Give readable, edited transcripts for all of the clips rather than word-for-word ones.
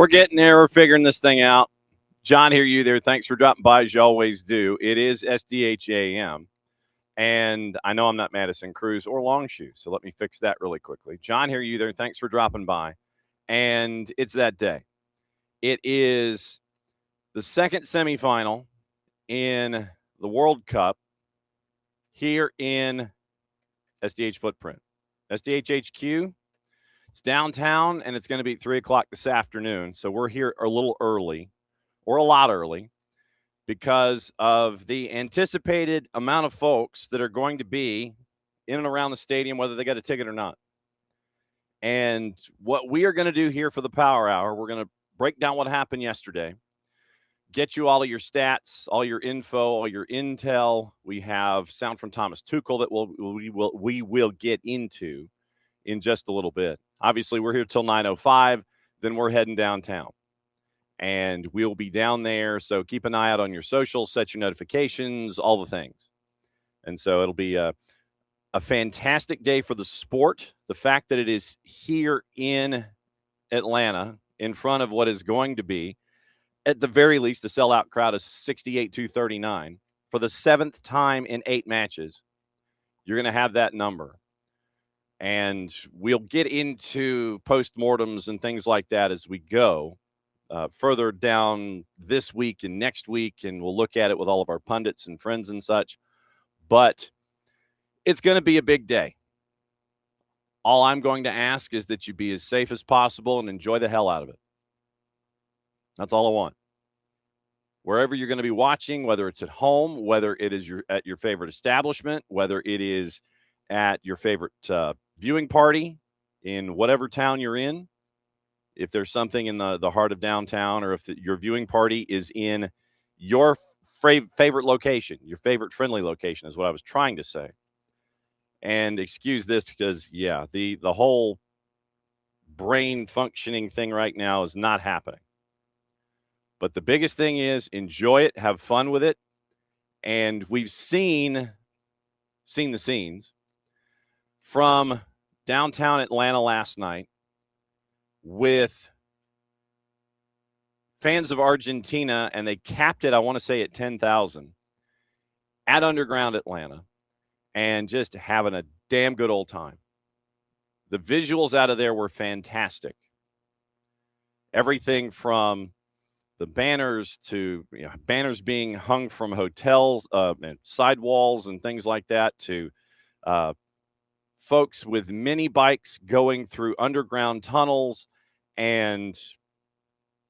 We're getting there. We're figuring this thing out. John, hear you there. Thanks for dropping by, as you always do. It is SDH AM, and I know I'm not Madison Cruz or Longshoe, so let me fix that really quickly. John, hear you there. Thanks for dropping by. And it's that day. It is the second semifinal in the World Cup here in SDH footprint. SDH HQ, it's downtown, and it's going to be 3 o'clock this afternoon. So we're here a little early, or a lot early, because of the anticipated amount of folks that are going to be in and around the stadium, whether they got a ticket or not. And what we are going to do here for the Power Hour, we're going to break down what happened yesterday, get you all of your stats, all your info, all your intel. We have sound from Thomas Tuchel that we will get into in just a little bit. Obviously, we're here till 9:05. Then we're heading downtown, and we'll be down there. So keep an eye out on your socials, set your notifications, all the things. And so it'll be a fantastic day for the sport. The fact that it is here in Atlanta in front of what is going to be, at the very least, a sellout crowd of 68,239 for the seventh time in 8 matches. You're going to have that number. And we'll get into postmortems and things like that as we go further down this week and next week, and we'll look at it with all of our pundits and friends and such. But it's going to be a big day. All I'm going to ask is that you be as safe as possible and enjoy the hell out of it. That's all I want. Wherever you're going to be watching, whether it's at home, whether it is at your favorite establishment, whether it is at your favorite viewing party in whatever town you're in, if there's something in the heart of downtown, or if your viewing party is in your favorite location, your favorite friendly location is what I was trying to say. And excuse this because, yeah, the whole brain functioning thing right now is not happening. But the biggest thing is enjoy it, have fun with it. And we've seen the scenes from downtown Atlanta last night with fans of Argentina, and they capped it, I want to say, at 10,000 at Underground Atlanta, and just having a damn good old time. The visuals out of there were fantastic. Everything from the banners to banners being hung from hotels, and sidewalls and things like that, to folks with mini bikes going through underground tunnels and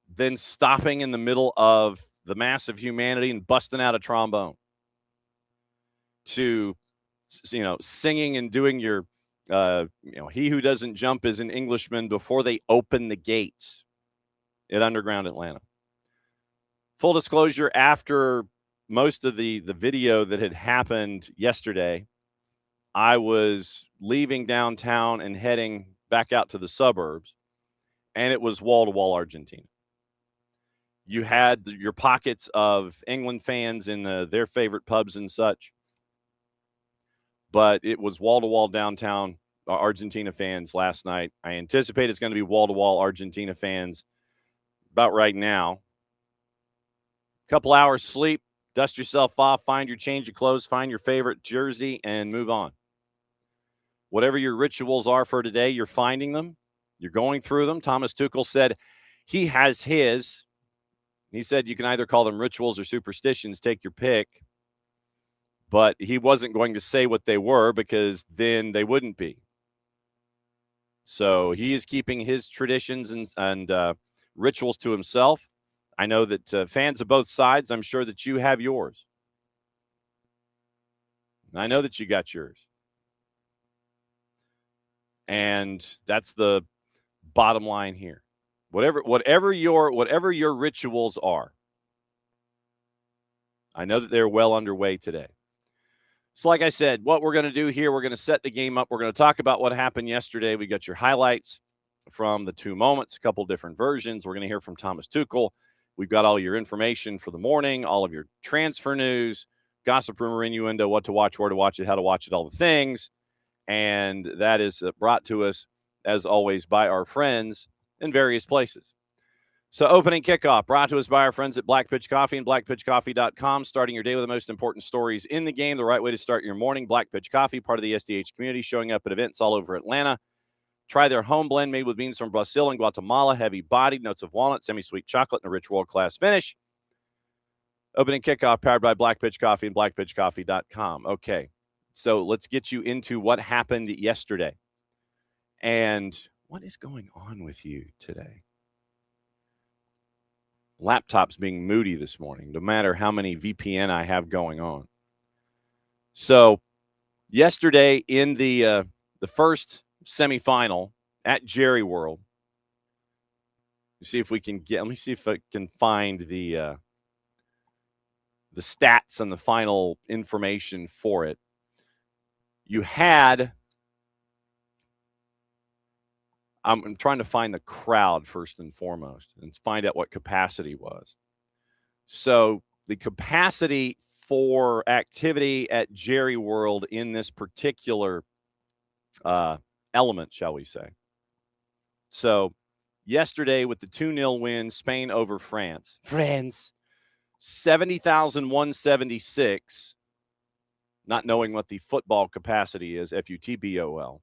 then stopping in the middle of the mass of humanity and busting out a trombone, to singing and doing your he who doesn't jump is an Englishman before they open the gates at Underground Atlanta. Full disclosure, after most of the video that had happened yesterday, I was leaving downtown and heading back out to the suburbs, and it was wall-to-wall Argentina. You had your pockets of England fans in their favorite pubs and such, but it was wall-to-wall downtown Argentina fans last night. I anticipate it's going to be wall-to-wall Argentina fans about right now. Couple hours sleep, dust yourself off, find your change of clothes, find your favorite jersey, and move on. Whatever your rituals are for today, you're finding them. You're going through them. Thomas Tuchel said he has his. He said you can either call them rituals or superstitions, take your pick. But he wasn't going to say what they were, because then they wouldn't be. So he is keeping his traditions and rituals to himself. I know that fans of both sides, I'm sure that you have yours. I know that you got yours. And that's the bottom line here. Whatever your rituals are, I know that they're well underway today. So like I said, what we're going to do here, we're going to set the game up. We're going to talk about what happened yesterday. We got your highlights from the 2 moments, a couple different versions. We're going to hear from Thomas Tuchel. We've got all your information for the morning, all of your transfer news, gossip, rumor, innuendo, what to watch, where to watch it, how to watch it, all the things. And that is brought to us, as always, by our friends in various places. So opening kickoff brought to us by our friends at Black Pitch Coffee and blackpitchcoffee.com. Starting your day with the most important stories in the game, the right way to start your morning. Black Pitch Coffee, part of the SDH community, showing up at events all over Atlanta. Try their home blend made with beans from Brazil and Guatemala, heavy-bodied, notes of walnut, semi-sweet chocolate, and a rich world-class finish. Opening kickoff powered by Black Pitch Coffee and blackpitchcoffee.com. Okay, so let's get you into what happened yesterday. And what is going on with you today? Laptop's being moody this morning, no matter how many VPN I have going on. So yesterday in the first semifinal at Jerry World, see if we can get. Let me see if I can find the stats and the final information for it. You had. I'm trying to find the crowd first and foremost and find out what capacity was. So the capacity for activity at Jerry World in this particular element, shall we say. So yesterday with the 2-0 win, Spain over France. 70,176, not knowing what the football capacity is, FUTBOL.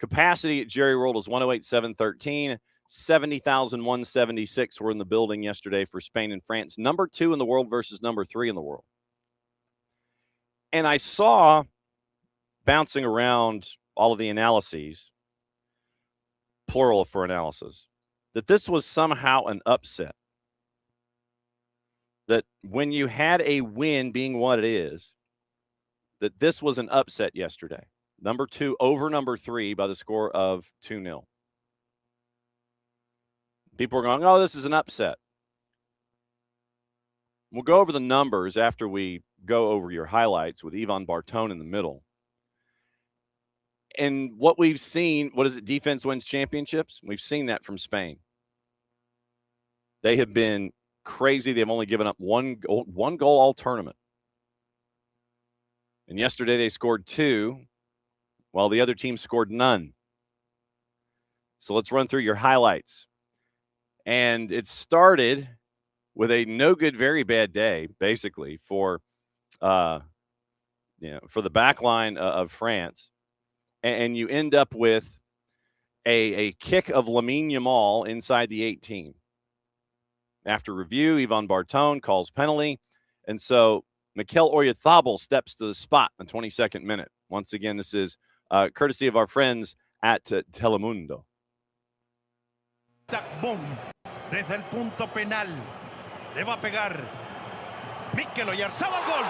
Capacity at Jerry World is 108,713. 70,176 were in the building yesterday for Spain and France. Number 2 in the world versus number 3 in the world. And I saw, bouncing around all of the analyses, plural for analysis, that this was somehow an upset. That when you had a win being what it is, that this was an upset yesterday. Number 2 over number 3 by the score of 2-0. People are going, oh, this is an upset. We'll go over the numbers after we go over your highlights with Yvonne Bartone in the middle. And what we've seen, what is it? Defense wins championships. We've seen that from Spain. They have been crazy. They've only given up one goal all tournament. And yesterday they scored 2. While the other team scored none. So let's run through your highlights. And it started with a no good, very bad day, basically, for the back line of France. And you end up with a kick of Lamine Yamal inside the 18. After review, Yvonne Bartone calls penalty. And so Mikel Oyarzabal steps to the spot in the 22nd minute. Once again, this is courtesy of our friends at Telemundo. Boom. Desde el punto penal. Le va a pegar. Mikel Oyarzabal, gol.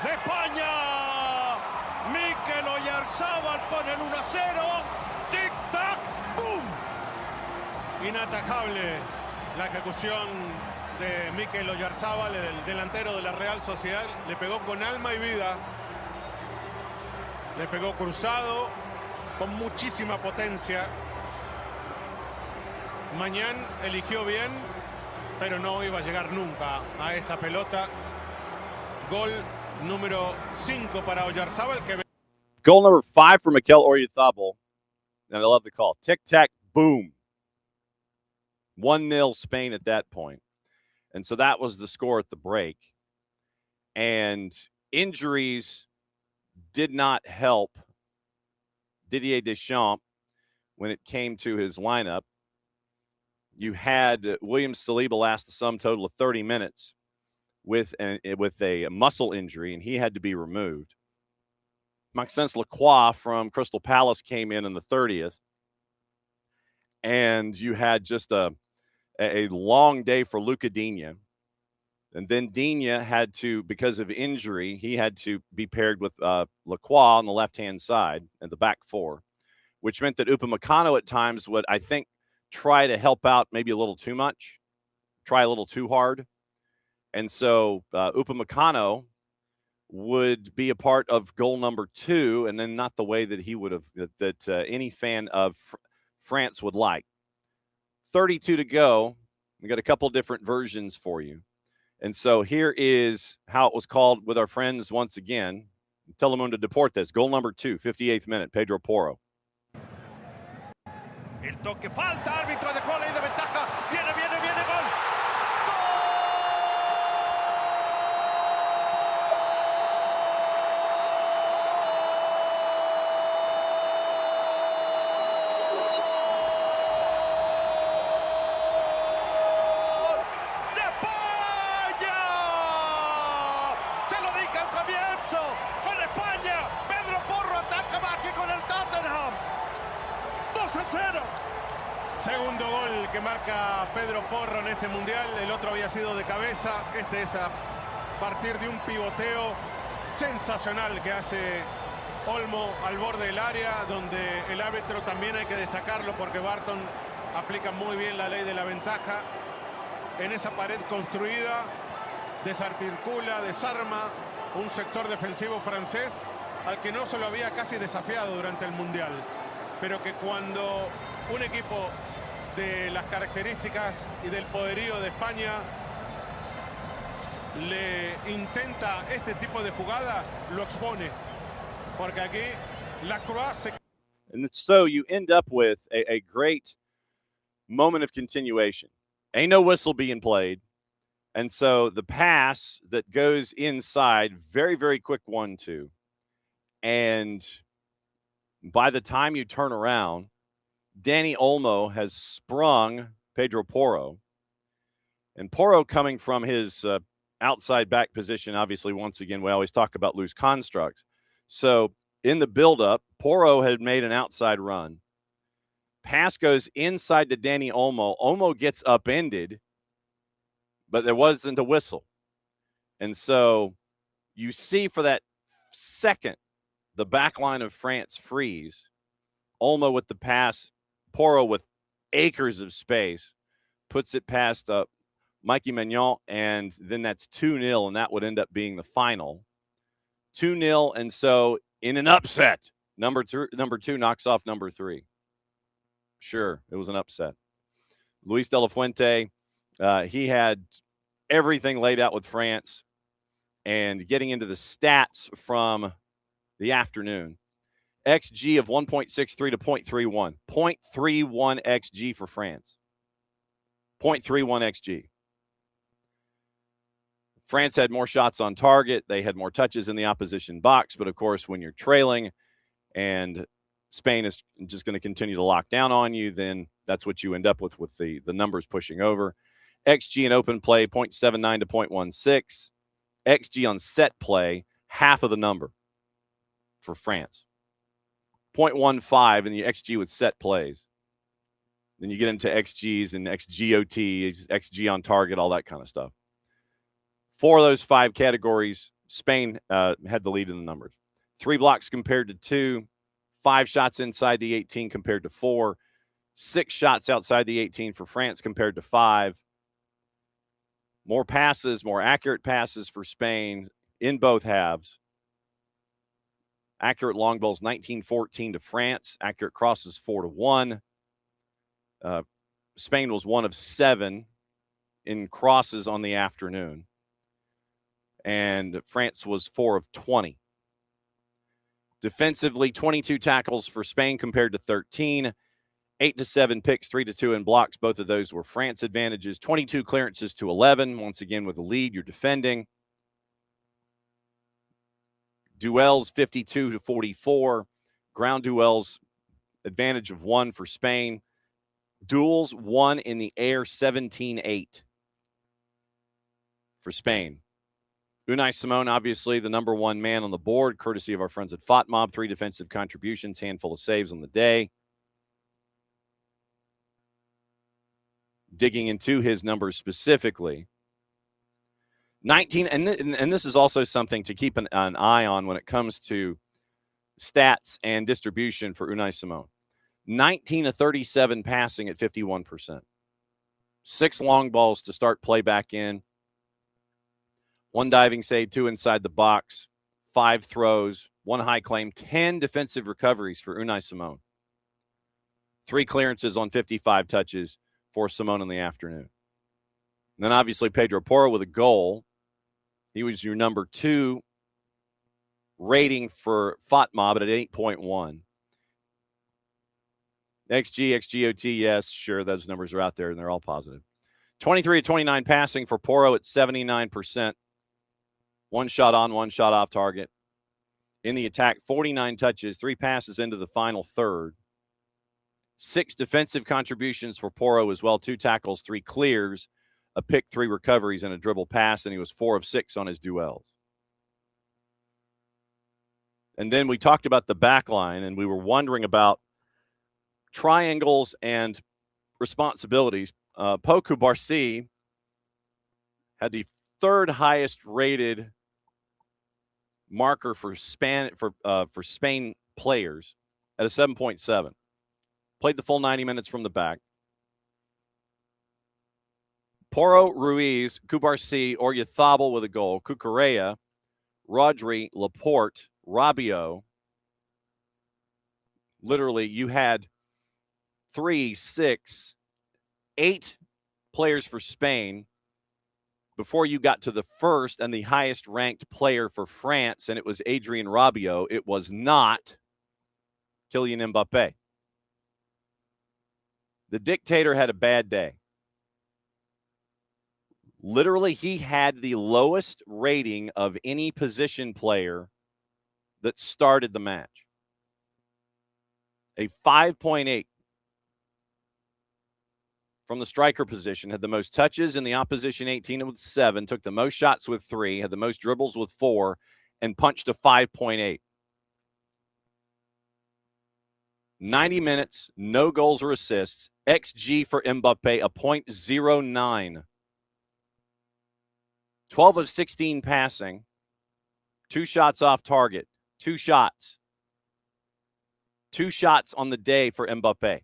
De España. Mikel Oyarzabal pone el 1-0. Tic-tac, ¡boom! Inatajable la ejecución de Mikel Oyarzabal, el delantero de la Real Sociedad. Le pegó con alma y vida. Le pegó cruzado, con muchísima potencia. Mañana eligió bien, pero no iba a llegar nunca a esta pelota. Gol número 5 para Oyarzabal. Goal number 5 for Mikel Oyarzabal. And I love the call. Tic-tac, boom. 1-0 Spain at that point. And so that was the score at the break. And injuries did not help Didier Deschamps when it came to his lineup. You had William Saliba last the sum total of 30 minutes with a muscle injury, and he had to be removed. Maxence Lacroix from Crystal Palace came in the 30th. And you had just a long day for Luca Digne. And then Digne had to, because of injury, he had to be paired with Lacroix on the left-hand side and the back four, which meant that Upamecano at times would, I think, try to help out maybe a little too much, try a little too hard. And so Upamecano would be a part of goal number 2, and then not the way that he would have, that any fan of France would like. 32 to go. We got a couple different versions for you. And so here is how it was called with our friends once again. Telemundo Deportes, goal number 2, 58th minute, Pedro Porro. El toque, falta, árbitro dejó ley de ventaja. Viene, gol. Con España, Pedro Porro ataca más que con el Tottenham. 2-0. Segundo gol que marca Pedro Porro en este mundial. El otro había sido de cabeza. Este es a partir de un pivoteo sensacional que hace Olmo al borde del área, donde el árbitro también hay que destacarlo porque Barton aplica muy bien la ley de la ventaja. En esa pared construida, desarticula, desarma un sector defensivo francés al que no se lo había casi desafiado durante el Mundial, pero que cuando un equipo de las características y del poderío de España le intenta este tipo de jugadas, lo expone, porque aquí la Croix se... And so you end up with a great moment of continuation. Ain't no whistle being played. And so the pass that goes inside, very, very quick 1-2. And by the time you turn around, Dani Olmo has sprung Pedro Porro. And Porro coming from his outside back position, obviously, once again, we always talk about loose constructs. So in the buildup, Porro had made an outside run. Pass goes inside to Dani Olmo. Olmo gets upended, but there wasn't a whistle. And so you see for that second, the back line of France freeze. Olmo with the pass, Porro with acres of space, puts it past Mikey Magnon, and then that's 2-0, and that would end up being the final. 2-0, and so in an upset, number two knocks off number 3. Sure, it was an upset. Luis de la Fuente, he had everything laid out with France. And getting into the stats from the afternoon, XG of 1.63 to 0.31. 0.31 XG for France. 0.31 XG. France had more shots on target. They had more touches in the opposition box. But, of course, when you're trailing and Spain is just going to continue to lock down on you, then that's what you end up with the numbers pushing over. XG in open play, 0.79 to 0.16. XG on set play, half of the number for France. 0.15 in the XG with set plays. Then you get into XGs and XGOTs, XG on target, all that kind of stuff. 4 of those 5 categories, Spain had the lead in the numbers. 3 blocks compared to 2. 5 shots inside the 18 compared to 4. 6 shots outside the 18 for France compared to 5. More passes, more accurate passes for Spain in both halves. Accurate long balls, 19-14 to France. Accurate crosses, 4-1. Spain was 1 of 7 in crosses on the afternoon. And France was 4 of 20. Defensively, 22 tackles for Spain compared to 13. 8-7 picks, 3-2 in blocks. Both of those were France advantages. 22 clearances to 11. Once again, with the lead, you're defending. Duels, 52-44. Ground duels, advantage of 1 for Spain. Duels, 1 in the air, 17-8 for Spain. Unai Simon, obviously the number 1 man on the board, courtesy of our friends at FOTMob. 3 defensive contributions, handful of saves on the day. Digging into his numbers specifically. 19, and this is also something to keep an eye on when it comes to stats and distribution for Unai Simon. 19 of 37 passing at 51%. 6 long balls to start play back in. 1 diving save, 2 inside the box. 5 throws, 1 high claim, 10 defensive recoveries for Unai Simon. 3 clearances on 55 touches for Simon in the afternoon. Then obviously Pedro Porro with a goal. He was your number 2 rating for FOTMA, but at 8.1. XG, XGOT, yes, sure, those numbers are out there, and they're all positive. 23 to 29 passing for Porro at 79%. One shot on, one shot off target. In the attack, 49 touches, 3 passes into the final third. 6 defensive contributions for Porro as well, 2 tackles, 3 clears, a pick, 3 recoveries, and a dribble pass, and he was 4 of 6 on his duels. And then we talked about the back line, and we were wondering about triangles and responsibilities. Poku Barsi had the 3rd highest rated marker for Spain players at a 7.7. Played the full 90 minutes from the back. Porro, Ruiz, Cubarsí, Oyarzabal with a goal. Cucurella, Rodri, Laporte, Rabiot. Literally, you had 3, 6, 8 players for Spain before you got to the first and the highest ranked player for France, and it was Adrien Rabiot. It was not Kylian Mbappe. The dictator had a bad day. Literally, he had the lowest rating of any position player that started the match. A 5.8 from the striker position, had the most touches in the opposition 18 with 7, took the most shots with 3, had the most dribbles with 4, and punched a 5.8. 90 minutes, no goals or assists. XG for Mbappe, a .09. 12 of 16 passing. 2 shots off target. 2 shots. 2 shots on the day for Mbappe.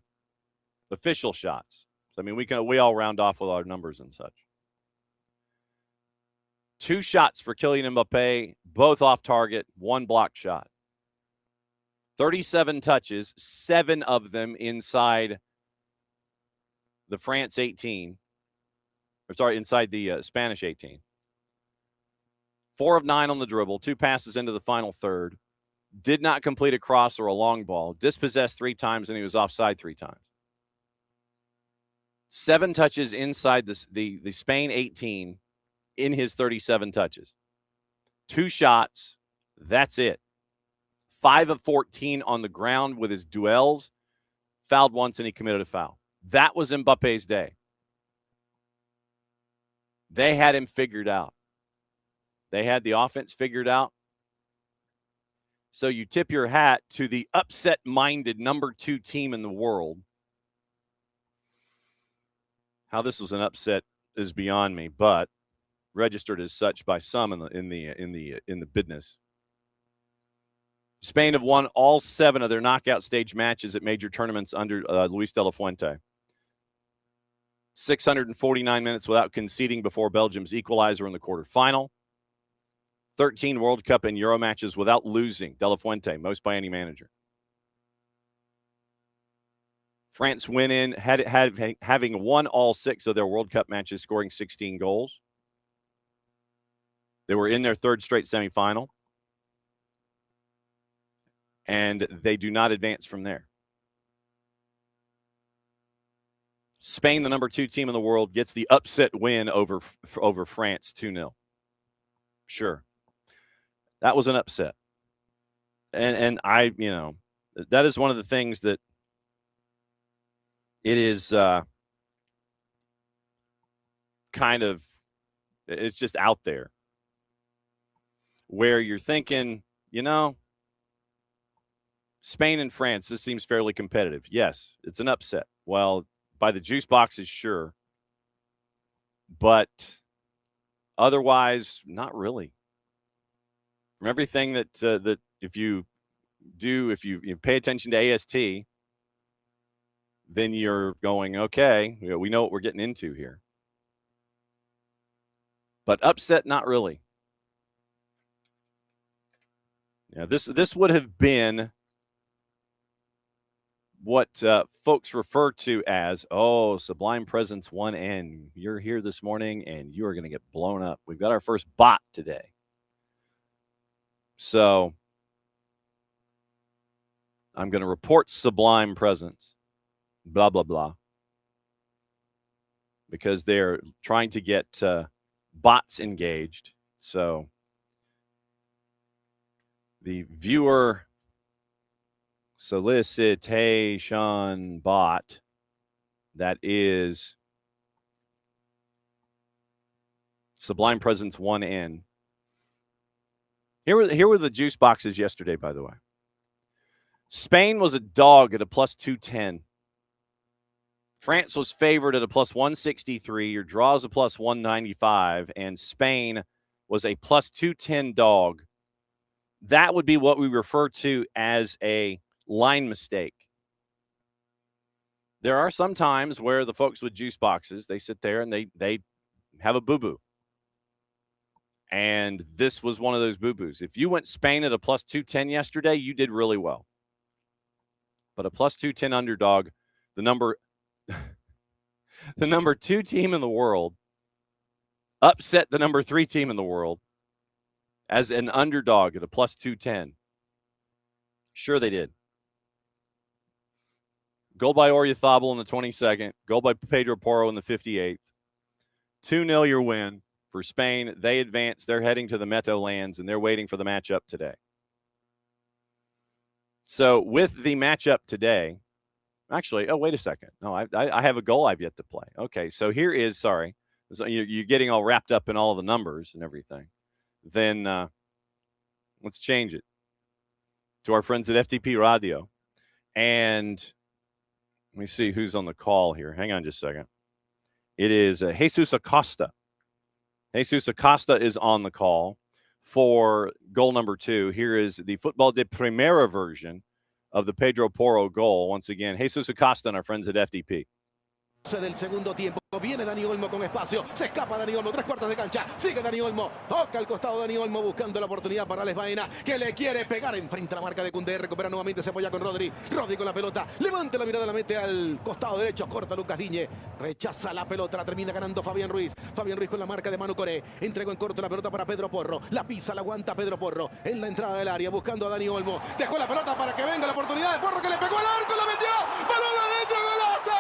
Official shots. So, I mean, we all round off with our numbers and such. 2 shots for Kylian Mbappe, both off target, 1 blocked shot. 37 touches, 7 of them inside the France 18. Inside the Spanish 18. 4 of 9 on the dribble, 2 passes into the final third. Did not complete a cross or a long ball. Dispossessed 3 times, and he was offside 3 times. 7 touches inside the Spain 18 in his 37 touches. 2 shots. That's it. 5 of 14 on the ground with his duels. Fouled once, and he committed a foul. That was Mbappe's day. They had him figured out. They had the offense figured out. So you tip your hat to the upset-minded number 2 team in the world. How this was an upset is beyond me, but registered as such by some in the business. Spain have won all 7 of their knockout stage matches at major tournaments under Luis de la Fuente. 649 minutes without conceding before Belgium's equalizer in the quarterfinal. 13 World Cup and Euro matches without losing. De La Fuente, most by any manager. France went in having won all 6 of their World Cup matches, scoring 16 goals. They were in their 3rd straight semifinal. And they do not advance from there. Spain, the number 2 team in the world, gets the upset win over France 2-0. Sure. That was an upset. And I, that is one of the things that it is kind of, it's just out there where you're thinking, Spain and France, this seems fairly competitive. Yes, it's an upset. Well, by the juice boxes, sure. But otherwise, not really. From everything that if you pay attention to AST, then you're going, okay, we know what we're getting into here. But upset, not really. Yeah, this would have been what folks refer to as, oh, Sublime Presence 1N. You're here this morning and you are going to get blown up. We've got our first bot today. So I'm going to report Sublime Presence, blah, blah, blah, because they're trying to get bots engaged. So the viewer solicitation bot that is Sublime Presence 1N. Here were the juice boxes yesterday, by the way. Spain was a dog at a plus 210. France was favored at a plus 163. Your draw is a plus 195. And Spain was a plus 210 dog. That would be what we refer to as a line mistake. There are some times where the folks with juice boxes, they sit there and they have a boo-boo. And this was one of those boo-boos. If you went Spain at a plus 210 yesterday, you did really well. But a plus 210 underdog, the number 2 team in the world, upset the number 3 team in the world as an underdog at a plus 210. Sure they did. Goal by Oyarzabal in the 22nd. Goal by Pedro Porro in the 58th. 2-0 your win for Spain. They advance. They're heading to the Meadowlands, and they're waiting for the matchup today. So with the matchup today, actually, oh, wait a second. No, I have a goal I've yet to play. Okay, so here is, sorry. So you're getting all wrapped up in all of the numbers and everything. Then let's change it to our friends at FTP Radio. And let me see who's on the call here. Hang on just a second. It is Jesus Acosta. Jesus Acosta is on the call for goal number 2. Here is the Football de Primera version of the Pedro Porro goal. Once again, Jesus Acosta and our friends at FDP. Del segundo tiempo, viene Dani Olmo con espacio, se escapa Dani Olmo, 3/4 de cancha, sigue Dani Olmo, toca al costado Dani Olmo buscando la oportunidad para Alex Baena, que le quiere pegar enfrente a la marca de Koundé, recupera nuevamente, se apoya con Rodri con la pelota, levanta la mirada, la mete al costado derecho, corta Lucas Digne, rechaza la pelota, la termina ganando Fabián Ruiz con la marca de Manu Coré, entregó en corto la pelota para Pedro Porro, la pisa, la aguanta Pedro Porro, en la entrada del área, buscando a Dani Olmo, dejó la pelota para que venga la oportunidad de Porro, que le pegó al arco, la metió, balón adentro, golazo.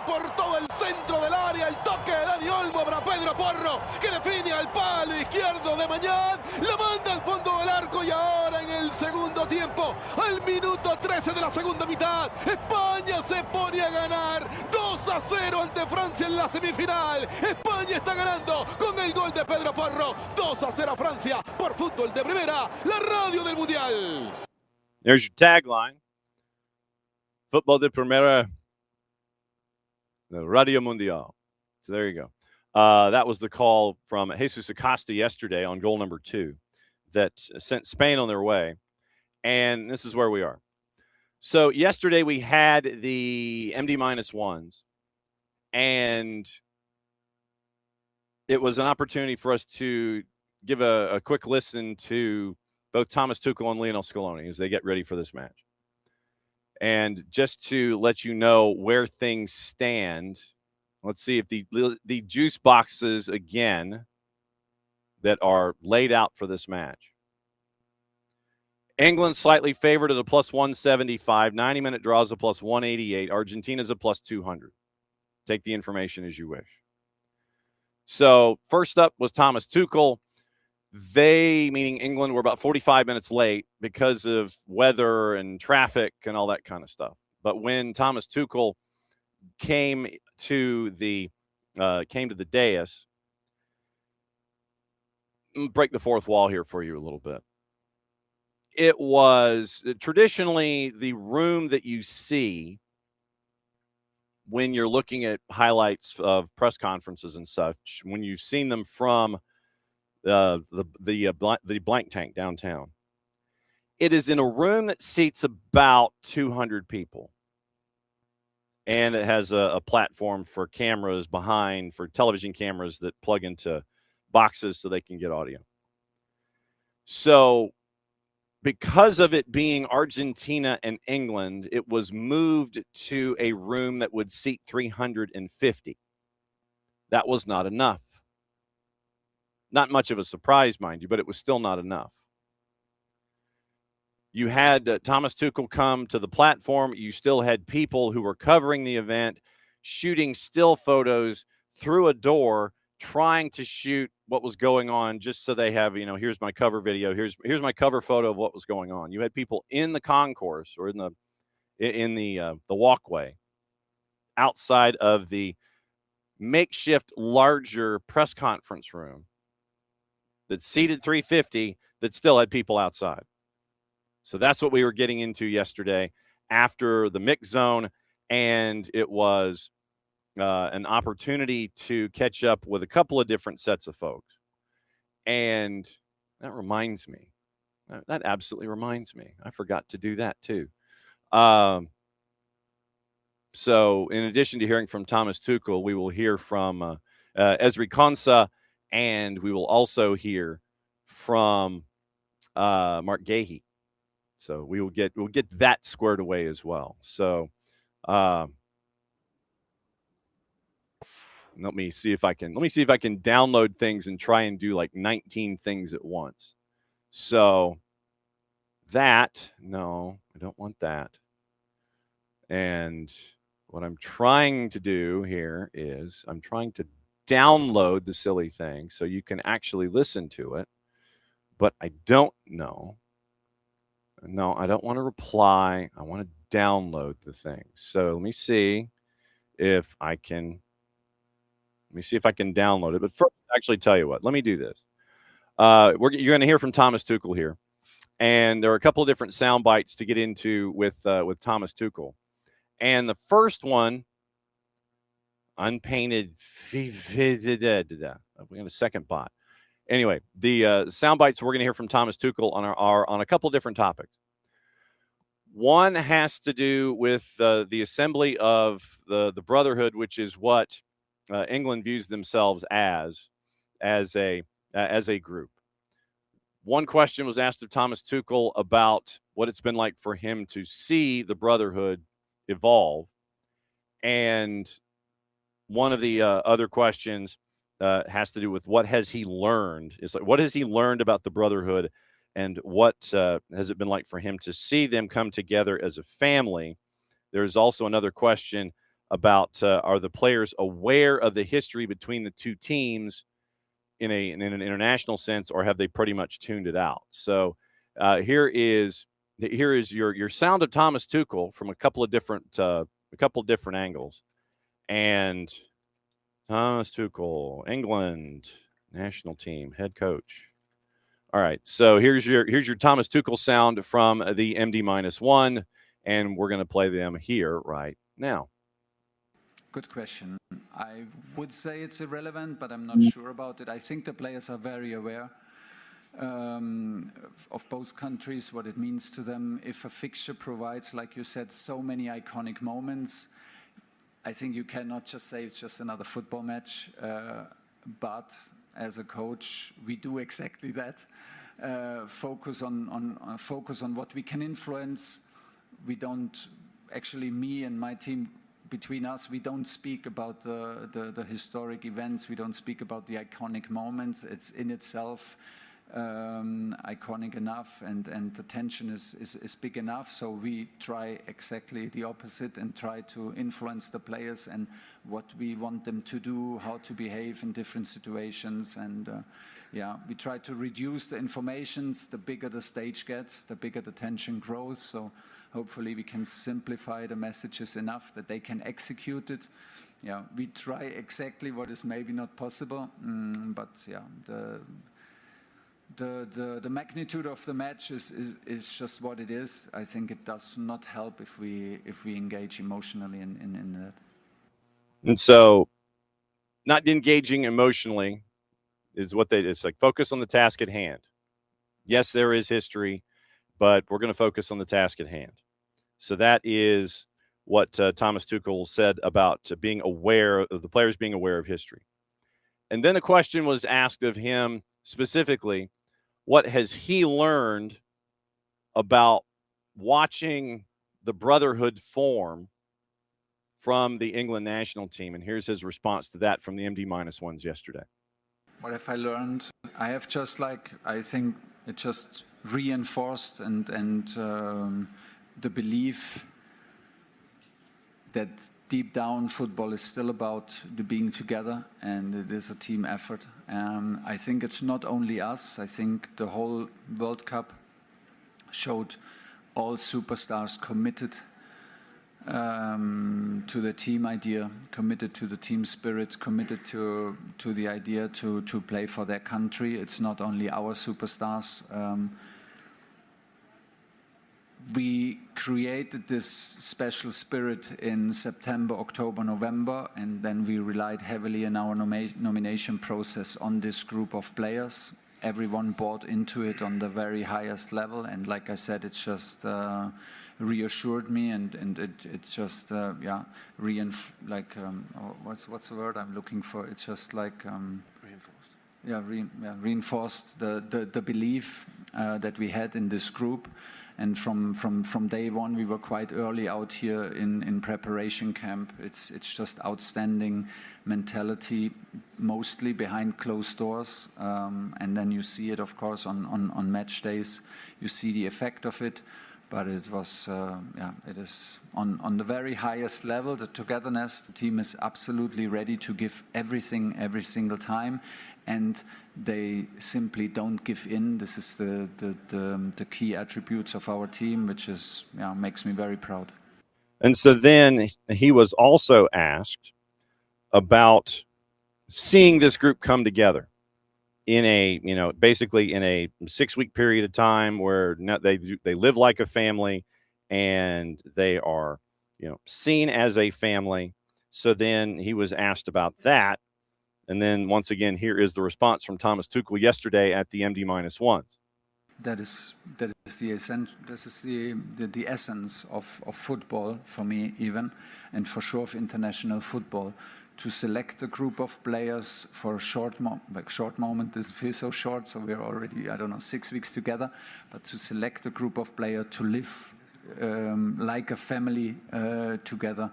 Por todo el centro del área, el toque de Dani Olmo para Pedro Porro, que define al palo izquierdo de Mañán, la manda al fondo del arco y ahora en el segundo tiempo, al minuto 13 de la segunda mitad, España se pone a ganar 2-0 ante Francia en la semifinal. España está ganando con el gol de Pedro Porro, 2-0 a Francia por Fútbol de Primera, la radio del Mundial. There's your tagline. Football de Primera, the Radio Mundial. So there you go. That was the call from Jesus Acosta yesterday on goal number 2 that sent Spain on their way. And this is where we are. So yesterday we had the MD-1s, and it was an opportunity for us to give a quick listen to both Thomas Tuchel and Lionel Scaloni as they get ready for this match. And just to let you know where things stand, let's see if the juice boxes again that are laid out for this match. England slightly favored at a plus 175. 90-minute draws a plus 188. Argentina's a plus 200. Take the information as you wish. So first up was Thomas Tuchel. They, meaning England, were about 45 minutes late because of weather and traffic and all that kind of stuff. But when Thomas Tuchel came to the dais, break the fourth wall here for you a little bit. It was traditionally the room that you see when you're looking at highlights of press conferences and such, when you've seen them from the blank tank downtown. It is in a room that seats about 200 people. And it has a platform for cameras behind, for television cameras that plug into boxes so they can get audio. So because of it being Argentina and England, it was moved to a room that would seat 350. That was not enough. Not much of a surprise, mind you, but it was still not enough. You had Thomas Tuchel come to the platform. You still had people who were covering the event, shooting still photos through a door, trying to shoot what was going on just so they have, here's my cover video. Here's my cover photo of what was going on. You had people in the concourse or in the walkway outside of the makeshift larger press conference room that seated 350 that still had people outside. So that's what we were getting into yesterday after the mix zone, and it was an opportunity to catch up with a couple of different sets of folks. And that reminds me. That absolutely reminds me. I forgot to do that too. So in addition to hearing from Thomas Tuchel, we will hear from Ezri Konsa, and we will also hear from Mark Gahey. So we'll get that squared away as well. So let me see if I can download things and try and do like 19 things at once. So no, I don't want that. And what I'm trying to do here is I'm trying to download the silly thing so you can actually listen to it. But I don't know. No, I don't want to reply. I want to download the thing. So let me see if I can download it. But first, actually tell you what, let me do this. You're going to hear from Thomas Tuchel here. And there are a couple of different sound bites to get into with Thomas Tuchel. And the first one, unpainted. We got a second bot. Anyway, the sound bites we're going to hear from Thomas Tuchel are on a couple of different topics. One has to do with the assembly of the Brotherhood, which is what England views themselves as a group. One question was asked of Thomas Tuchel about what it's been like for him to see the Brotherhood evolve, and one of the other questions has to do with what has he learned. It's like, what has he learned about the Brotherhood, and what has it been like for him to see them come together as a family? There's also another question about are the players aware of the history between the two teams in an international sense, or have they pretty much tuned it out? So here is your sound of Thomas Tuchel from a couple of different angles. And Thomas Tuchel, England national team head coach. All right, so here's your Thomas Tuchel sound from the MD-1, and we're going to play them here right now. Good question. I would say it's irrelevant, but I'm not sure about it. I think the players are very aware of both countries, what it means to them. If a fixture provides, like you said, so many iconic moments, I think you cannot just say it's just another football match. But as a coach, we do exactly that. Focus on what we can influence. We don't actually, me and my team, between us, we don't speak about the historic events. We don't speak about the iconic moments. It's in itself iconic enough, and the tension is big enough. So we try exactly the opposite and try to influence the players and what we want them to do, how to behave in different situations. And we try to reduce the informations. The bigger the stage gets, the bigger the tension grows. So hopefully we can simplify the messages enough that they can execute it. Yeah, we try exactly what is maybe not possible, but yeah, the magnitude of the match is just what it is. I think it does not help if we engage emotionally in that. And so, not engaging emotionally is what it's like. Focus on the task at hand. Yes, there is history, but we're going to focus on the task at hand. So that is what Thomas Tuchel said about being aware of the players being aware of history. And then the question was asked of him specifically, what has he learned about watching the brotherhood form from the England national team? And here's his response to that from the MD-1s yesterday. What have I learned? I have just I think it just reinforced and the belief that deep down football is still about the being together, and it is a team effort. I think it's not only us. I think the whole World Cup showed all superstars committed to the team idea, committed to the team spirit, committed to the idea to play for their country. It's not only our superstars. We created this special spirit in September, October, November, and then we relied heavily in our nomination process on this group of players. Everyone bought into it on the very highest level, and like I said, it's just reassured me, and it's just what's the word I'm looking for? It's just like reinforced the belief that we had in this group. And from day one, we were quite early out here in preparation camp. It's just outstanding mentality, mostly behind closed doors. And then you see it, of course, on match days. You see the effect of it. But it was, it is on the very highest level, the togetherness. The team is absolutely ready to give everything every single time. And they simply don't give in. This is the key attributes of our team, which is makes me very proud. And so then he was also asked about seeing this group come together in a basically in a 6-week period of time where they live like a family and they are seen as a family. So then he was asked about that. And then once again, here is the response from Thomas Tuchel yesterday at the MD-1s. That is the essence. This is the essence of football for me, even, and for sure of international football. To select a group of players for a short moment. This feels so short, so we're already 6 weeks together. But to select a group of players to live like a family together.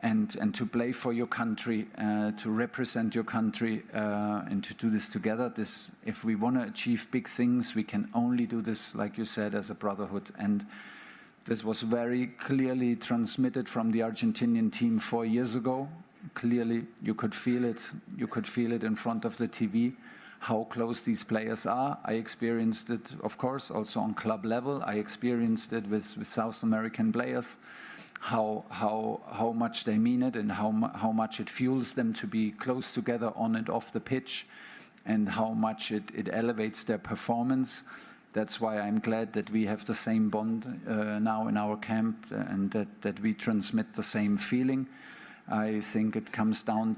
And to play for your country, to represent your country, and to do this together. If we want to achieve big things, we can only do this, like you said, as a brotherhood. And this was very clearly transmitted from the Argentinian team 4 years ago. Clearly, you could feel it. You could feel it in front of the TV, how close these players are. I experienced it, of course, also on club level. I experienced it with South American players. How much they mean it, and how much it fuels them to be close together on and off the pitch, and how much it elevates their performance. That's why I'm glad that we have the same bond now in our camp, and that we transmit the same feeling. I think it comes down,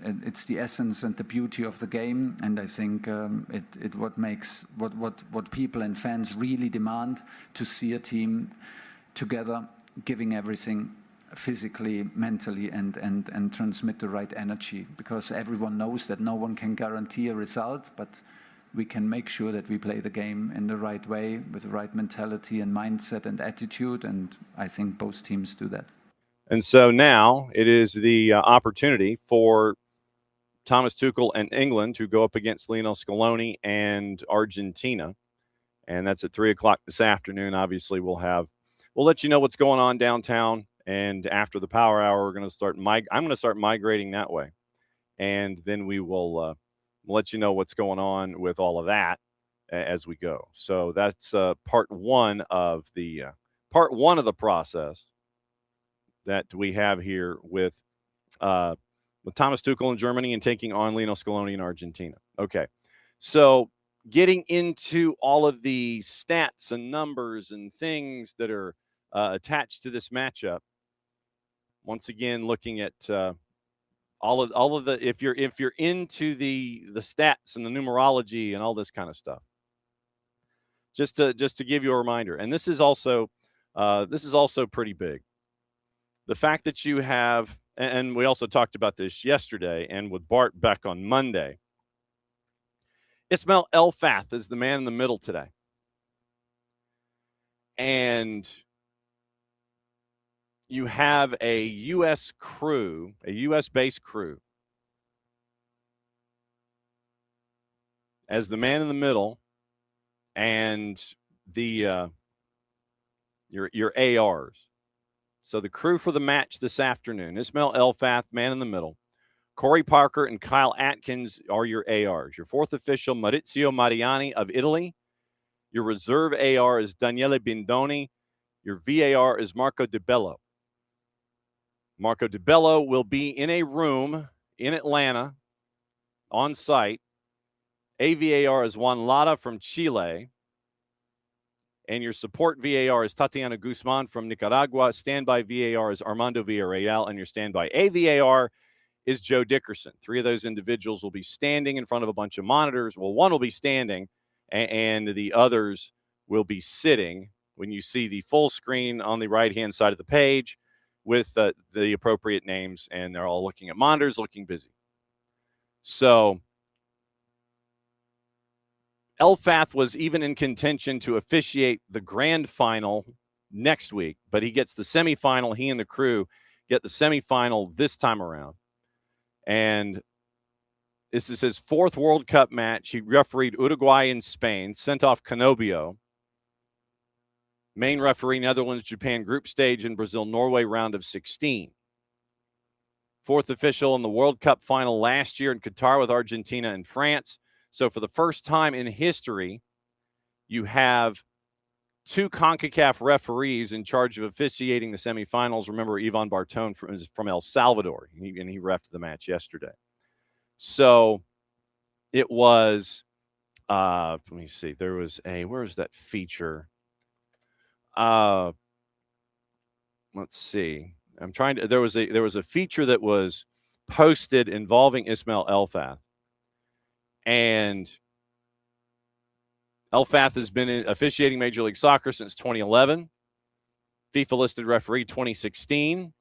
it's the essence and the beauty of the game, and I think what people and fans really demand, to see a team together, giving everything physically, mentally, and transmit the right energy. Because everyone knows that no one can guarantee a result, but we can make sure that we play the game in the right way, with the right mentality and mindset and attitude, and I think both teams do that. And so now it is the opportunity for Thomas Tuchel and England to go up against Lionel Scaloni and Argentina. And that's at 3:00 this afternoon. Obviously, we'll let you know what's going on downtown. And after the power hour, we're going to start. I'm going to start migrating that way, and then we will let you know what's going on with all of that as we go. So that's part one of the process that we have here with Thomas Tuchel in Germany and taking on Lionel Scaloni in Argentina. Okay, so getting into all of the stats and numbers and things that are attached to this matchup. Once again, looking at all of the if you're into the stats and the numerology and all this kind of stuff. Just to give you a reminder. And this is also pretty big. The fact that you have, and we also talked about this yesterday and with Bart Beck on Monday, Ismail Elfath is the man in the middle today. And you have a U.S. crew, a U.S.-based crew, as the man in the middle, and the your ARs. So the crew for the match this afternoon: Ismail Elfath, man in the middle. Corey Parker and Kyle Atkins are your ARs. Your fourth official, Maurizio Mariani of Italy. Your reserve AR is Daniele Bindoni. Your VAR is Marco Di Bello. Marco Di Bello will be in a room in Atlanta on site. AVAR is Juan Lara from Chile. And your support VAR is Tatiana Guzman from Nicaragua. Standby VAR is Armando Villarreal. And your standby AVAR is Joe Dickerson. Three of those individuals will be standing in front of a bunch of monitors. Well, one will be standing, and the others will be sitting when you see the full screen on the right-hand side of the page with the appropriate names, and they're all looking at monitors, looking busy. So Elfath was even in contention to officiate the grand final next week, but he gets the semifinal. He and the crew get the semifinal this time around. And this is his fourth World Cup match. He refereed Uruguay and Spain, sent off Canobio. Main referee, Netherlands, Japan group stage, and Brazil, Norway round of 16. Fourth official in the World Cup final last year in Qatar with Argentina and France. So for the first time in history, you have two CONCACAF referees in charge of officiating the semifinals. Remember, Ivan Bartone from El Salvador, and he reffed the match yesterday. So it was, let me see, there was where's that feature? Let's see. There was a feature that was posted involving Ismail Elfath. And Elfath has been officiating Major League Soccer since 2011. FIFA listed referee 2016.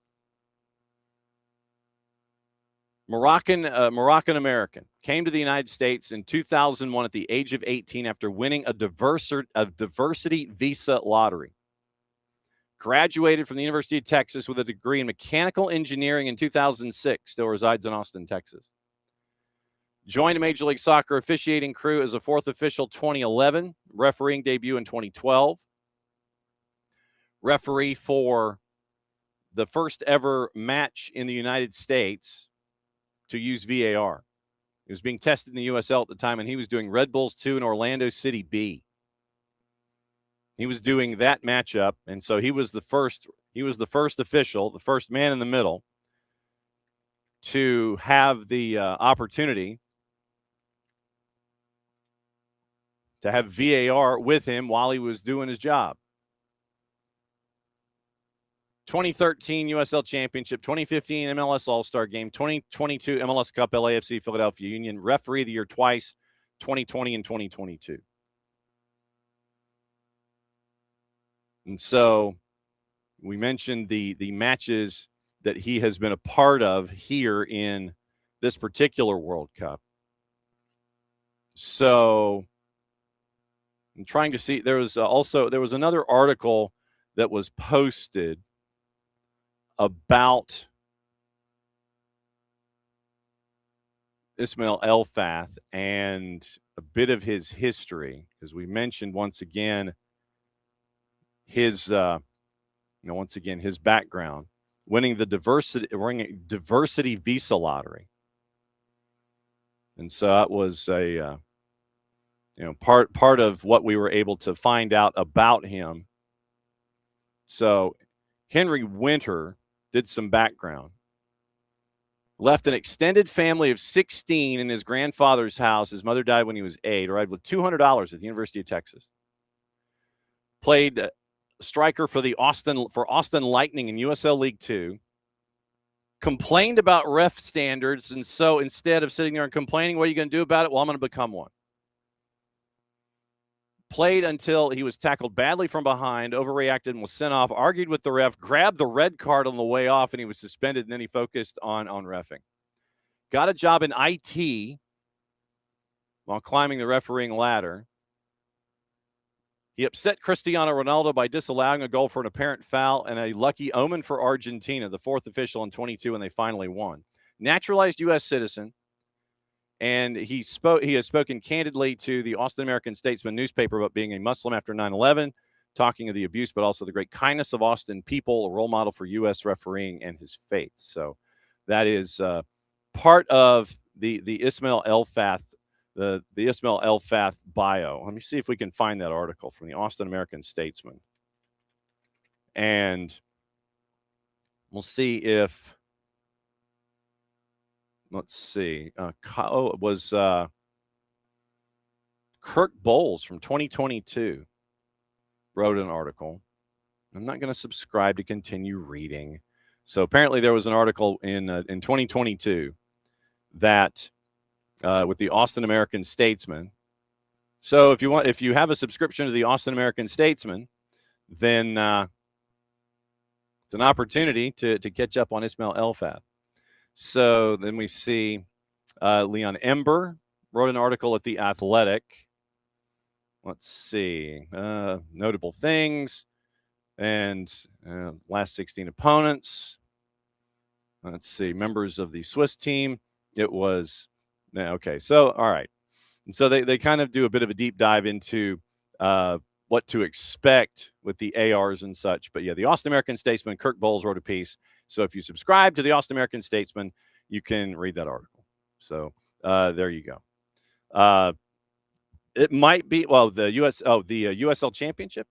Moroccan American. Came to the United States in 2001 at the age of 18 after winning a diversity visa lottery. Graduated from the University of Texas with a degree in mechanical engineering in 2006. Still resides in Austin, Texas. Joined a Major League Soccer officiating crew as a fourth official 2011. Refereeing debut in 2012. Referee for the first ever match in the United States to use VAR. He was being tested in the USL at the time, and he was doing Red Bulls 2 in Orlando City B. He was doing that matchup, and so he was the first official, the first man in the middle to have the opportunity to have VAR with him while he was doing his job. 2013 USL Championship, 2015 MLS All-Star Game, 2022 MLS Cup LAFC Philadelphia Union, referee of the year twice, 2020 and 2022. And so we mentioned the matches that he has been a part of here in this particular World Cup. So I'm trying to see. There was another article that was posted about Ismail Elfath and a bit of his history, because we mentioned once again his background, winning the diversity visa lottery, and so that was a part of what we were able to find out about him. So Henry Winter did some background. Left an extended family of 16 in his grandfather's house. His mother died when he was 8. Arrived with $200 at the University of Texas. Played striker for Austin Lightning in USL League 2. Complained about ref standards, and so instead of sitting there and complaining, what are you going to do about it? Well, I'm going to become one. played until he was tackled badly from behind, overreacted and was sent off, argued with the ref, grabbed the red card on the way off, and he was suspended, and then he focused on reffing. Got a job in IT while climbing the refereeing ladder. He upset Cristiano Ronaldo by disallowing a goal for an apparent foul, and a lucky omen for Argentina, the fourth official in 22, and they finally won. Naturalized U.S. citizen, and he has spoken candidly to the Austin American-Statesman newspaper about being a Muslim after 9/11, talking of the abuse, but also the great kindness of Austin people, a role model for U.S. refereeing and his faith. So that is part of the Ismail El-Fath, the Ismail El-Fath bio. Let me see if we can find that article from the Austin American-Statesman. And we'll see if, let's see, it was Kirk Bowles from 2022 wrote an article. I'm not going to subscribe to continue reading. So apparently there was an article in 2022 that with the Austin American-Statesman. So if you have a subscription to the Austin American-Statesman, then it's an opportunity to catch up on Ismail El-Fath. So then we see Leon Ember wrote an article at The Athletic. Let's see. Notable things and last 16 opponents. Let's see. Members of the Swiss team. It was, okay. So, all right. And so they kind of do a bit of a deep dive into what to expect with the ARs and such. But yeah, the Austin American-Statesman, Kirk Bowles wrote a piece. So if you subscribe to the Austin American-Statesman, you can read that article. So there you go. It might be, well, the USL Championship.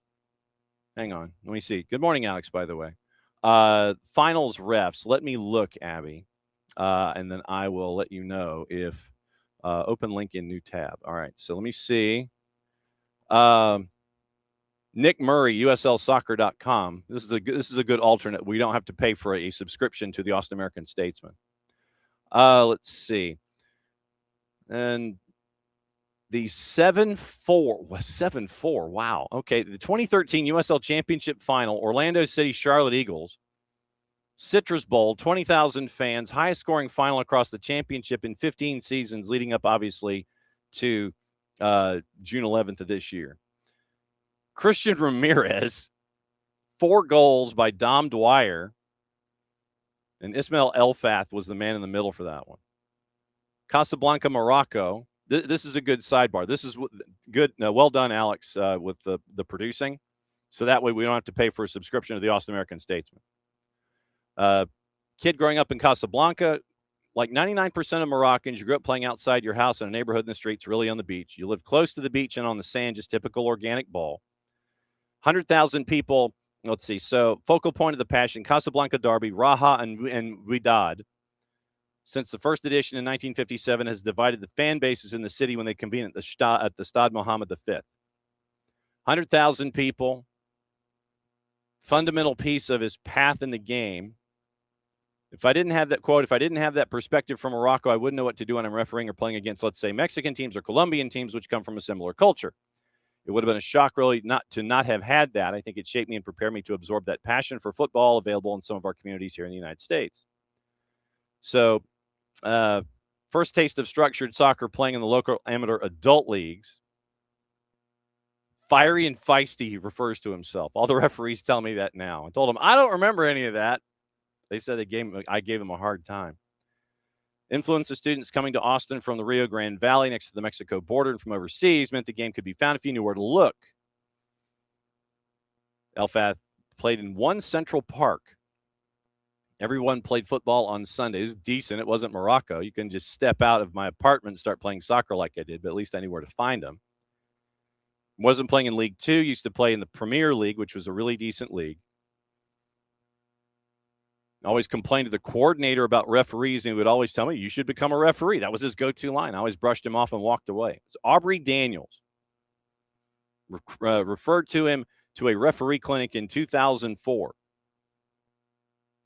Hang on. Let me see. Good morning, Alex, by the way. Finals refs. Let me look, Abby. And then I will let you know if open link in new tab. All right. So let me see. Nick Murray, USLsoccer.com. This is a good alternate. We don't have to pay for a subscription to the Austin American-Statesman. Let's see. And the 7-4. Wow. Okay. The 2013 USL Championship Final, Orlando City Charlotte Eagles, Citrus Bowl, 20,000 fans, highest scoring final across the championship in 15 seasons, leading up, obviously, to June 11th of this year. Christian Ramirez, 4 goals by Dom Dwyer, and Ismail El-Fath was the man in the middle for that one. Casablanca, Morocco. This is a good sidebar. This is good. Well done, Alex, with the producing. So that way we don't have to pay for a subscription to the Austin American-Statesman. Kid growing up in Casablanca, like 99% of Moroccans, you grew up playing outside your house in a neighborhood in the streets, really on the beach. You live close to the beach and on the sand, just typical organic ball. 100,000 people. Let's see. So focal point of the passion, Casablanca Derby, Raja and Wydad. Since the first edition in 1957 has divided the fan bases in the city when they convene at the Stade Mohammed V. 100,000 people. Fundamental piece of his path in the game. If I didn't have that quote, if I didn't have that perspective from Morocco, I wouldn't know what to do when I'm refereeing or playing against, let's say, Mexican teams or Colombian teams, which come from a similar culture. It would have been a shock, really, not have had that. I think it shaped me and prepared me to absorb that passion for football available in some of our communities here in the United States. So, first taste of structured soccer playing in the local amateur adult leagues. Fiery and feisty, he refers to himself. All the referees tell me that now. I told him, I don't remember any of that. They said I gave him a hard time. Influence of students coming to Austin from the Rio Grande Valley next to the Mexico border and from overseas meant the game could be found if you knew where to look. El-Fath played in one Central Park. Everyone played football on Sunday. It was decent. It wasn't Morocco. You can just step out of my apartment and start playing soccer like I did, but at least I knew where to find them. Wasn't playing in League 2. Used to play in the Premier League, which was a really decent league. Always complained to the coordinator about referees, and he would always tell me, you should become a referee. That was his go-to line. I always brushed him off and walked away. It's Aubrey Daniels. Referred to him to a referee clinic in 2004.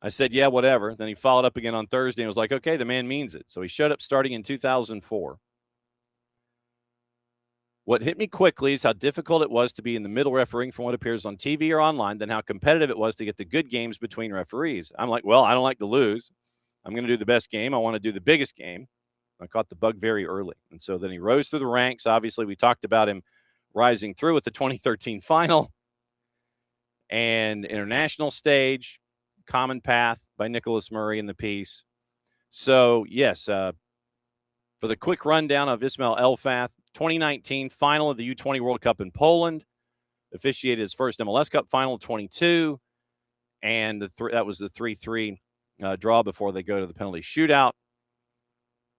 I said, yeah, whatever. Then he followed up again on Thursday and was like, okay, the man means it. So he showed up starting in 2004. What hit me quickly is how difficult it was to be in the middle refereeing from what appears on TV or online, then how competitive it was to get the good games between referees. I'm like, well, I don't like to lose. I'm going to do the best game. I want to do the biggest game. I caught the bug very early. And so then he rose through the ranks. Obviously, we talked about him rising through with the 2013 final and international stage, Common Path by Nicholas Murray in the piece. So, yes, for the quick rundown of Ismail Elfath, 2019 final of the U20 World Cup in Poland, officiated his first MLS Cup final of 22, and that was the 3-3 draw before they go to the penalty shootout.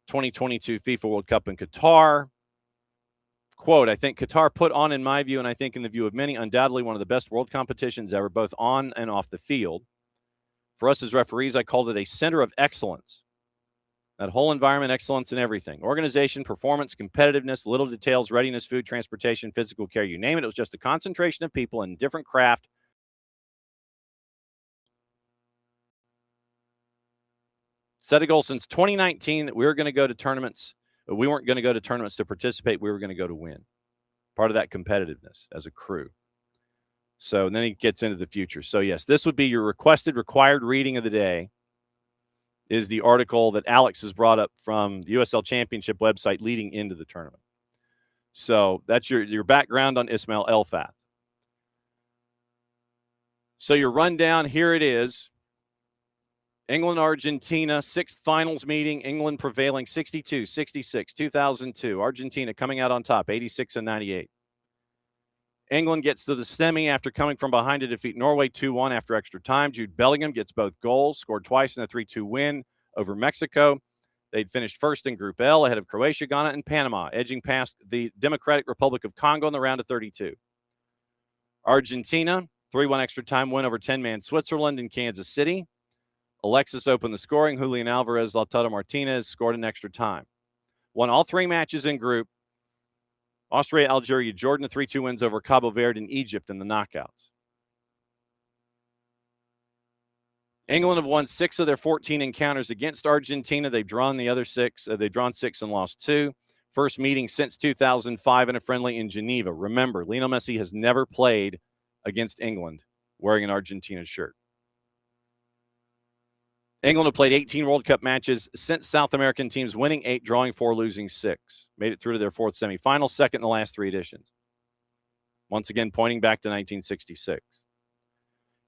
2022 FIFA World Cup in Qatar. Quote, I think Qatar put on, in my view, and I think in the view of many, undoubtedly one of the best world competitions ever, both on and off the field. For us as referees, I called it a center of excellence. That whole environment, excellence in everything. Organization, performance, competitiveness, little details, readiness, food, transportation, physical care, you name it. It was just a concentration of people in different craft. Set a goal since 2019 that we were going to go to tournaments. But we weren't going to go to tournaments to participate. We were going to go to win. Part of that competitiveness as a crew. So, and then he gets into the future. So, yes, this would be your required reading of the day is the article that Alex has brought up from the USL Championship website leading into the tournament. So, that's your background on Ismail Elfath. So, your rundown, here it is. England, Argentina, sixth finals meeting. England prevailing 62-66, 2002. Argentina coming out on top, 86 and 98. England gets to the semi after coming from behind to defeat Norway 2-1 after extra time. Jude Bellingham gets both goals, scored twice in a 3-2 win over Mexico. They'd finished first in Group L ahead of Croatia, Ghana, and Panama, edging past the Democratic Republic of Congo in the round of 32. Argentina, 3-1 extra time win over 10-man Switzerland in Kansas City. Alexis opened the scoring. Julian Alvarez, Lautaro Martinez scored in extra time. Won all three matches in group. Austria, Algeria, Jordan, 3-2 wins over Cabo Verde and Egypt in the knockouts. England have won 6 of their 14 encounters against Argentina. They've drawn the other 6. They've drawn 6 and lost 2. First meeting since 2005 in a friendly in Geneva. Remember, Lionel Messi has never played against England wearing an Argentina shirt. England have played 18 World Cup matches since South American teams winning 8, drawing 4, losing 6. Made it through to their 4th semifinal, second in the last 3 editions. Once again, pointing back to 1966.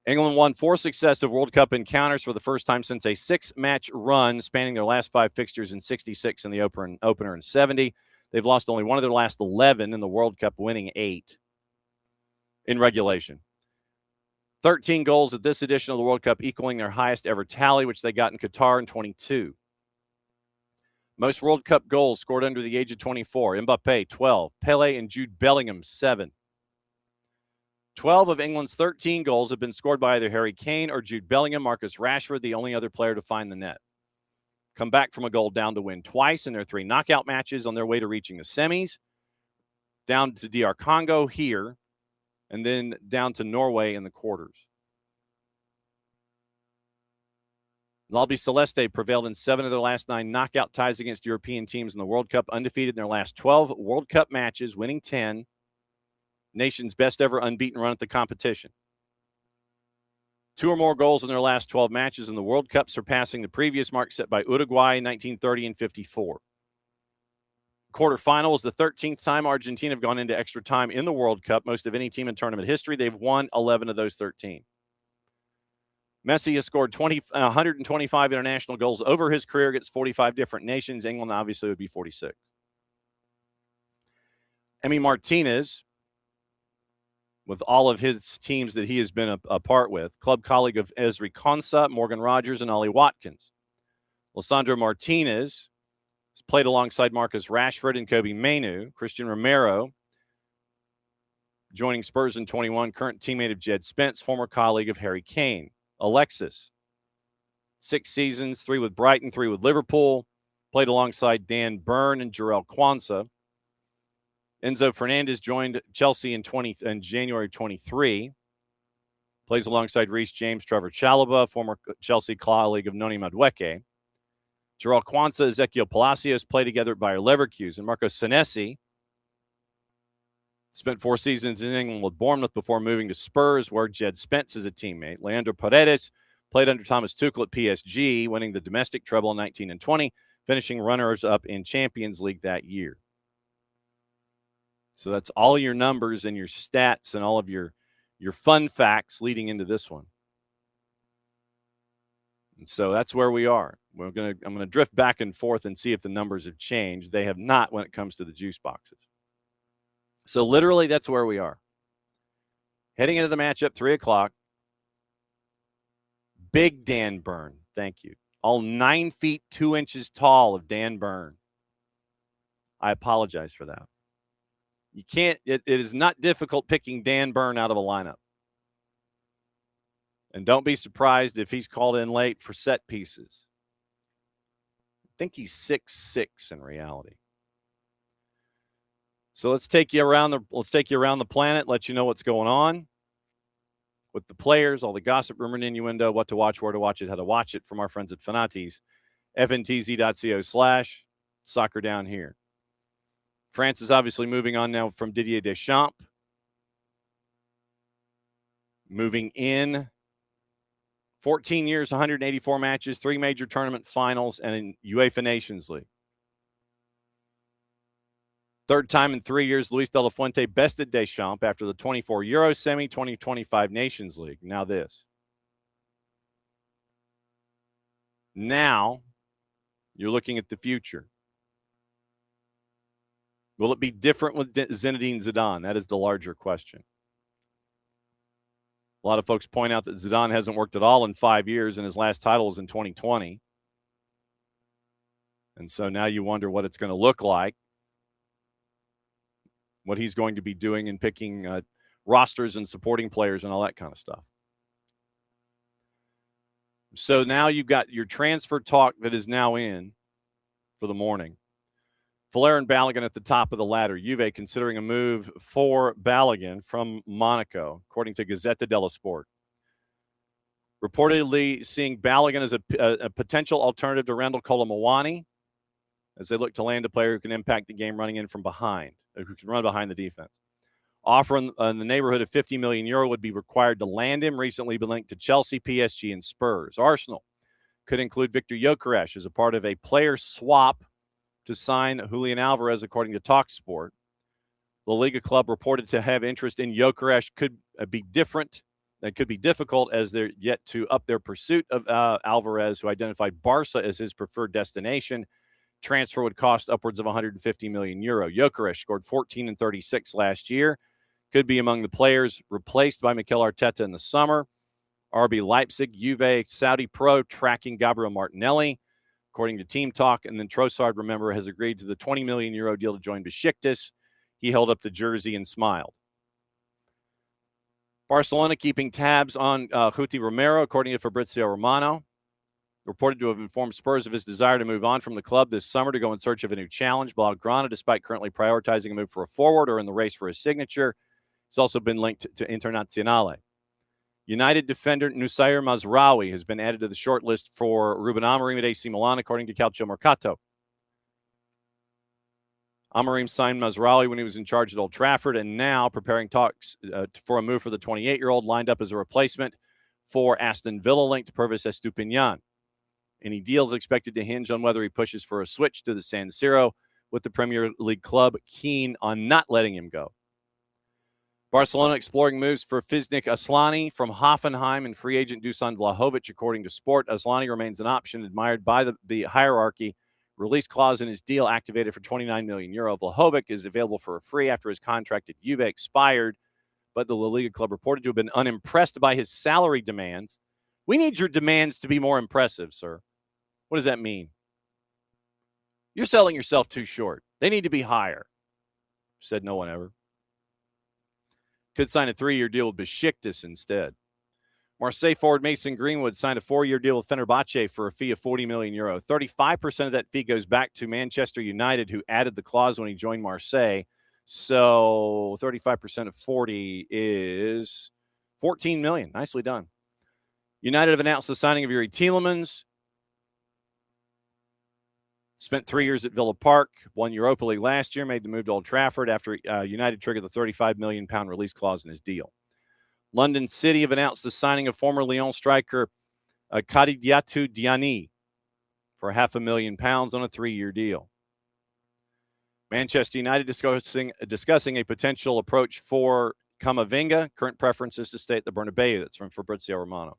England won 4 successive World Cup encounters for the first time since a 6-match run spanning their last 5 fixtures in 66 and the opener in 70. They've lost only one of their last 11 in the World Cup, winning 8 in regulation. 13 goals at this edition of the World Cup, equaling their highest ever tally, which they got in Qatar in 22. Most World Cup goals scored under the age of 24. Mbappe, 12. Pele and Jude Bellingham, 7. 12 of England's 13 goals have been scored by either Harry Kane or Jude Bellingham. Marcus Rashford, the only other player to find the net. Come back from a goal down to win twice in their 3 knockout matches on their way to reaching the semis. Down to DR Congo here. And then down to Norway in the quarters. L'Albi Celeste prevailed in 7 of their last 9 knockout ties against European teams in the World Cup, undefeated in their last 12 World Cup matches, winning 10. Nation's best ever unbeaten run at the competition. 2 or more goals in their last 12 matches in the World Cup, surpassing the previous mark set by Uruguay in 1930 and 54. Quarterfinal was the 13th time Argentina have gone into extra time in the World Cup, most of any team in tournament history. They've won 11 of those 13. Messi has scored 125 international goals over his career against 45 different nations. England obviously would be 46. Emi Martinez, with all of his teams that he has been a part with, club colleague of Ezri Konsa, Morgan Rogers, and Ollie Watkins. Lisandro Martinez has played alongside Marcus Rashford and Kobe Mainoo. Christian Romero, joining Spurs in 21, current teammate of Jed Spence, former colleague of Harry Kane. Alexis, 6 seasons, 3 with Brighton, 3 with Liverpool. Played alongside Dan Burn and Jarrell Quansah. Enzo Fernandez joined Chelsea in January 23. Plays alongside Reece James, Trevor Chalobah, former Chelsea colleague of Noni Madueke. Jarrell Quansah, Ezequiel Palacios play together at Bayer Leverkusen. Marco Senesi Spent 4 seasons in England with Bournemouth before moving to Spurs, where Jed Spence is a teammate. Leandro Paredes played under Thomas Tuchel at PSG, winning the domestic treble in 19 and 20, finishing runners-up in Champions League that year. So that's all your numbers and your stats and all of your fun facts leading into this one. And so that's where we are. I'm going to drift back and forth and see if the numbers have changed. They have not when it comes to the juice boxes. So literally, that's where we are. Heading into the matchup, 3 o'clock. Big Dan Burn. Thank you. All 9 feet, 2 inches tall of Dan Burn. I apologize for that. You can't, it is not difficult picking Dan Burn out of a lineup. And don't be surprised if he's called in late for set pieces. I think he's 6'6" in reality. So let's take you around the planet, let you know what's going on with the players, all the gossip, rumor, and innuendo, what to watch, where to watch it, how to watch it from our friends at Fanati's, fntz.co/soccer down here. France is obviously moving on now from Didier Deschamps. Moving in 14 years, 184 matches, 3 major tournament finals, and in UEFA Nations League. Third time in 3 years, Luis de la Fuente bested Deschamps after the 24 Euro semi, 2025 Nations League. Now this. Now you're looking at the future. Will it be different with Zinedine Zidane? That is the larger question. A lot of folks point out that Zidane hasn't worked at all in 5 years, and his last title was in 2020. And so now you wonder what it's going to look like, what he's going to be doing in picking rosters and supporting players and all that kind of stuff. So now you've got your transfer talk that is now in for the morning. Flair and Balogun at the top of the ladder. Juve considering a move for Balogun from Monaco, according to Gazzetta dello Sport. Reportedly seeing Balogun as a potential alternative to Randall Colomawani as they look to land a player who can impact the game running in from behind, who can run behind the defense. Offer in the neighborhood of €50 million would be required to land him. Recently been linked to Chelsea, PSG, and Spurs. Arsenal could include Victor Gyökeres as a part of a player swap to sign Julian Alvarez, according to TalkSport. La Liga club reported to have interest in Gyökeres could be different. That could be difficult as they're yet to up their pursuit of Alvarez, who identified Barca as his preferred destination. Transfer would cost upwards of €150 million. Gyökeres scored 14 and 36 last year. Could be among the players replaced by Mikel Arteta in the summer. RB Leipzig, Juve, Saudi pro tracking Gabriel Martinelli, according to Team Talk. And then Trossard, remember, has agreed to the €20 million deal to join Besiktas. He held up the jersey and smiled. Barcelona keeping tabs on Guti Romero, according to Fabrizio Romano. Reported to have informed Spurs of his desire to move on from the club this summer to go in search of a new challenge. Blaugrana, despite currently prioritizing a move for a forward or in the race for his signature, has also been linked to Internazionale. United defender Nusair Mazraoui has been added to the short list for Ruben Amorim at AC Milan, according to Calcio Mercato. Amorim signed Mazraoui when he was in charge at Old Trafford, and now preparing talks for a move for the 28-year-old, lined up as a replacement for Aston Villa linked Pervis Estupiñán. Any deals expected to hinge on whether he pushes for a switch to the San Siro, with the Premier League club keen on not letting him go. Barcelona exploring moves for Fisnik Aslani from Hoffenheim and free agent Dusan Vlahovic, according to Sport. Aslani remains an option admired by the hierarchy. Release clause in his deal activated for €29 million. Vlahovic is available for a free after his contract at Juve expired, but the La Liga club reported to have been unimpressed by his salary demands. We need your demands to be more impressive, sir. What does that mean? You're selling yourself too short. They need to be higher, said no one ever. Could sign a 3-year deal with Besiktas instead. Marseille forward Mason Greenwood signed a 4-year deal with Fenerbahce for a fee of €40 million. 35% of that fee goes back to Manchester United, who added the clause when he joined Marseille. So 35% of 40 is $14 million. Nicely done. United have announced the signing of Yuri Tielemans. Spent 3 years at Villa Park, won Europa League last year, made the move to Old Trafford after United triggered the £35 million release clause in his deal. London City have announced the signing of former Lyon striker Kadidiatou Diani for £500,000 on a 3-year deal. Manchester United discussing a potential approach for Camavinga. Current preference is to stay at the Bernabeu. That's from Fabrizio Romano.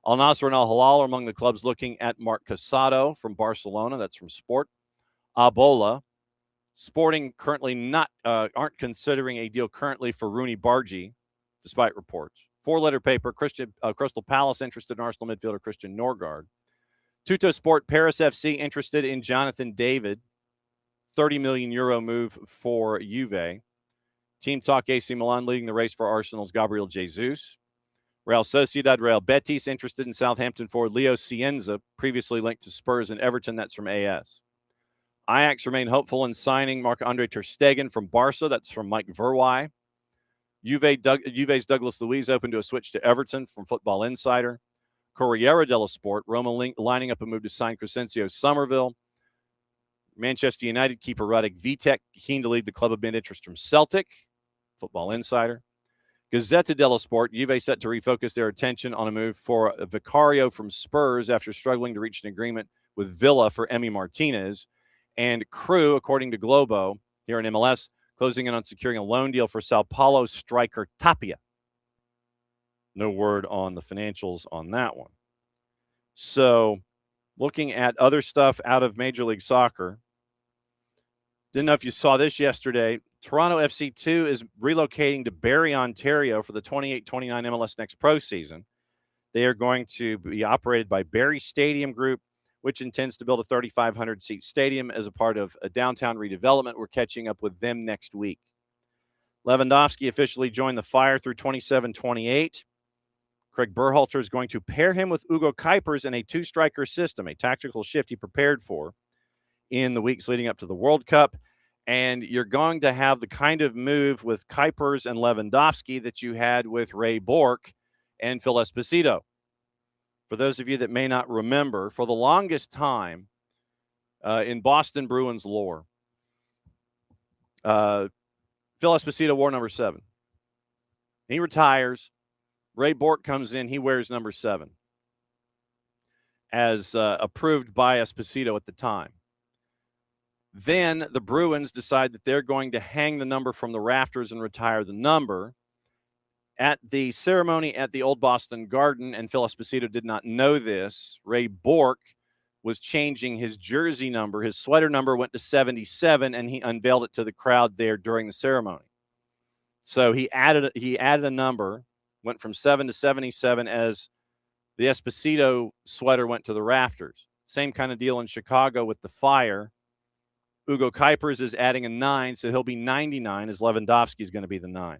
Al Nassr and Al Hilal are among the clubs looking at Marc Casado from Barcelona. That's from Sport. Abola. Sporting currently aren't considering a deal currently for Rooney Bargi, despite reports. 4-letter paper, Crystal Palace interested in Arsenal midfielder Christian Norgard. Tutto Sport, Paris FC interested in Jonathan David. €30 million move for Juve. Team Talk AC Milan leading the race for Arsenal's Gabriel Jesus. Real Sociedad, Real Betis interested in Southampton forward Leo Cienza, previously linked to Spurs and Everton. That's from AS. Ajax remain hopeful in signing Marc-Andre ter Stegen from Barca. That's from Mike Verwij. Juve's Douglas Luiz open to a switch to Everton from Football Insider. Corriere dello Sport, Roma lining up a move to sign Crescencio Somerville. Manchester United keeper Radek Vitek keen to leave the club amid interest from Celtic. Football Insider. Gazzetta dello Sport, Juve set to refocus their attention on a move for Vicario from Spurs after struggling to reach an agreement with Villa for Emi Martinez. And Crew, according to Globo, here in MLS, closing in on securing a loan deal for Sao Paulo striker Tapia. No word on the financials on that one. So, looking at other stuff out of Major League Soccer, didn't know if you saw this yesterday. Toronto FC2 is relocating to Barrie, Ontario for the 28-29 MLS Next Pro season. They are going to be operated by Barrie Stadium Group, which intends to build a 3,500-seat stadium as a part of a downtown redevelopment. We're catching up with them next week. Lewandowski officially joined the Fire through 27-28. Craig Berhalter is going to pair him with Ugo Kuipers in a 2-striker system, a tactical shift he prepared for in the weeks leading up to the World Cup. And you're going to have the kind of move with Kuipers and Lewandowski that you had with Ray Bourque and Phil Esposito. For those of you that may not remember, for the longest time in Boston Bruins lore, Phil Esposito wore number 7. He retires. Ray Bourque comes in. He wears number 7 as approved by Esposito at the time. Then the Bruins decide that they're going to hang the number from the rafters and retire the number. At the ceremony at the Old Boston Garden, and Phil Esposito did not know this, Ray Bourque was changing his jersey number. His sweater number went to 77, and he unveiled it to the crowd there during the ceremony. So he added a number, went from 7 to 77 as the Esposito sweater went to the rafters. Same kind of deal in Chicago with the Fire. Ugo Kuipers is adding a 9, so he'll be 99 as Lewandowski is going to be the 9.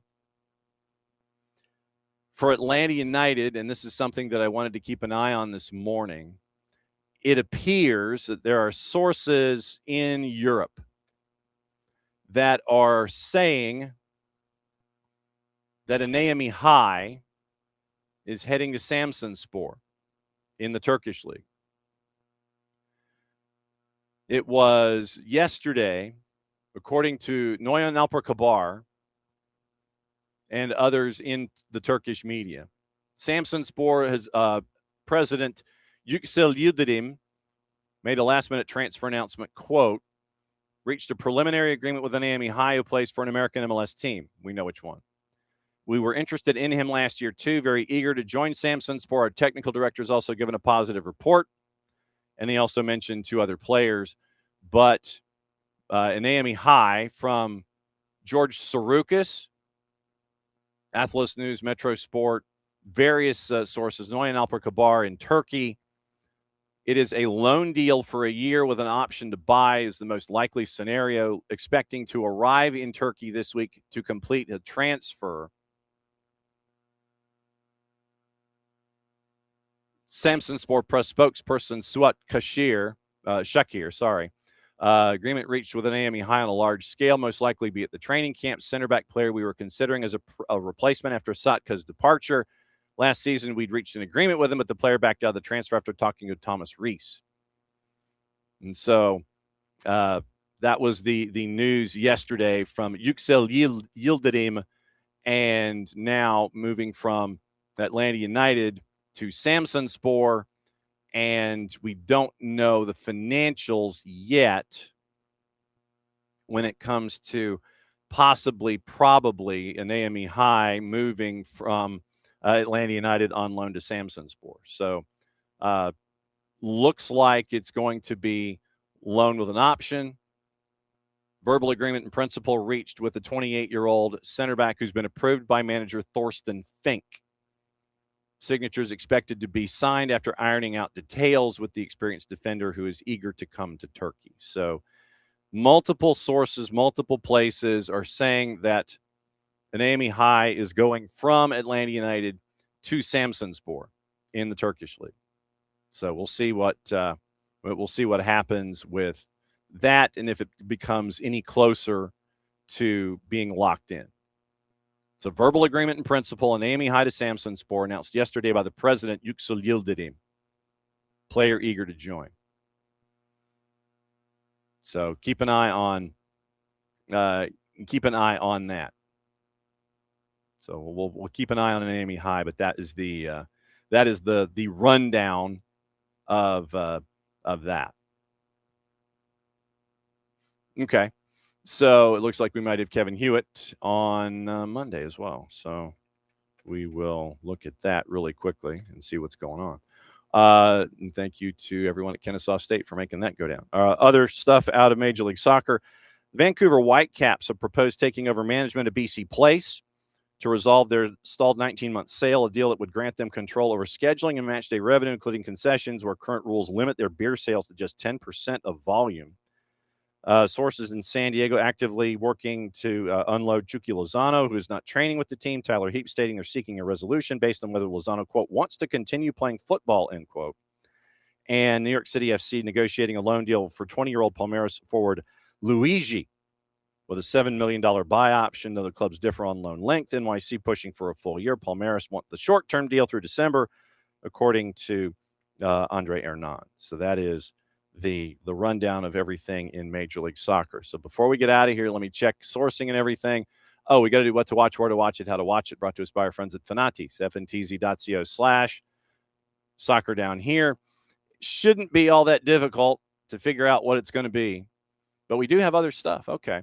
For Atlanta United, and this is something that I wanted to keep an eye on this morning, it appears that there are sources in Europe that are saying that Anayemi High is heading to Samsunspor in the Turkish league. It was yesterday, according to Noyan Alper-Kabar and others in the Turkish media. Samsunspor has President Yüksel Yildirim made a last-minute transfer announcement, quote, reached a preliminary agreement with Anayemi High, who plays for an American MLS team. We know which one. We were interested in him last year, too, very eager to join Samsunspor. Our technical director has also given a positive report. And he also mentioned 2 other players. But Anayemi High from George Saroukas, Athlos News, Metro Sport, various sources, Noyan Alper-Kabar in Turkey. It is a loan deal for a year with an option to buy is the most likely scenario, expecting to arrive in Turkey this week to complete a transfer. Samsunspor press spokesperson Suat Shakir, agreement reached with Anayemi High on a large scale, most likely be at the training camp. Center back player we were considering as a replacement after Satka's departure. Last season, we'd reached an agreement with him, but the player backed out of the transfer after talking to Thomas Rees. And so That was the news yesterday from Yüksel Yildirim, and now moving from Atlanta United to Samsunspor, and we don't know the financials yet when it comes to probably an AME High moving from Atlanta United on loan to Samsunspor. So looks like it's going to be loan with an option. Verbal agreement in principle reached with the 28-year-old center back who's been approved by manager Thorsten Fink. Signatures expected to be signed after ironing out details with the experienced defender who is eager to come to Turkey. So multiple sources, multiple places are saying that an AME High is going from Atlanta United to Samsunspor in the Turkish league. So we'll see what happens with that, and if it becomes any closer to being locked in. It's a verbal agreement in principle, an AME High to Samsunspor announced yesterday by the president, Yüksel Yildirim. Player eager to join. So keep an eye on that. So we'll keep an eye on an AME High, but that is the rundown of that. Okay, so it looks like we might have Kevin Hewitt on Monday as well. So we will look at that really quickly and see what's going on. And thank you to everyone at Kennesaw State for making that go down. Other stuff out of Major League Soccer. Vancouver Whitecaps have proposed taking over management of BC Place to resolve their stalled 19-month sale, a deal that would grant them control over scheduling and matchday revenue, including concessions, where current rules limit their beer sales to just 10% of volume. Sources in San Diego actively working to unload Chucky Lozano, who is not training with the team. Tyler Heap stating they're seeking a resolution based on whether Lozano, quote, wants to continue playing football, end quote. And New York City FC negotiating a loan deal for 20-year-old Palmeiras forward Luigi with a $7 million buy option, though the clubs differ on loan length. NYC pushing for a full year. Palmeiras want the short-term deal through December, according to Andre Hernan. So that is the rundown of everything in Major League Soccer. So before we get out of here, let me check sourcing and everything. Oh, we got to do what to watch, where to watch it, how to watch it. Brought to us by our friends at Fanatis, ftz.co/soccer down here. Shouldn't be all that difficult to figure out what it's going to be, but we do have other stuff. Okay.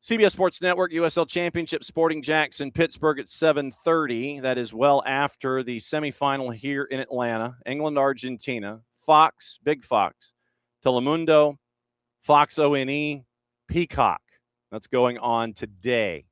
CBS Sports Network, USL Championship, Sporting Jackson, Pittsburgh at 7:30. That is well after the semifinal here in Atlanta. England, Argentina, Fox, Big Fox, Telemundo, Fox ONE, Peacock. That's going on today.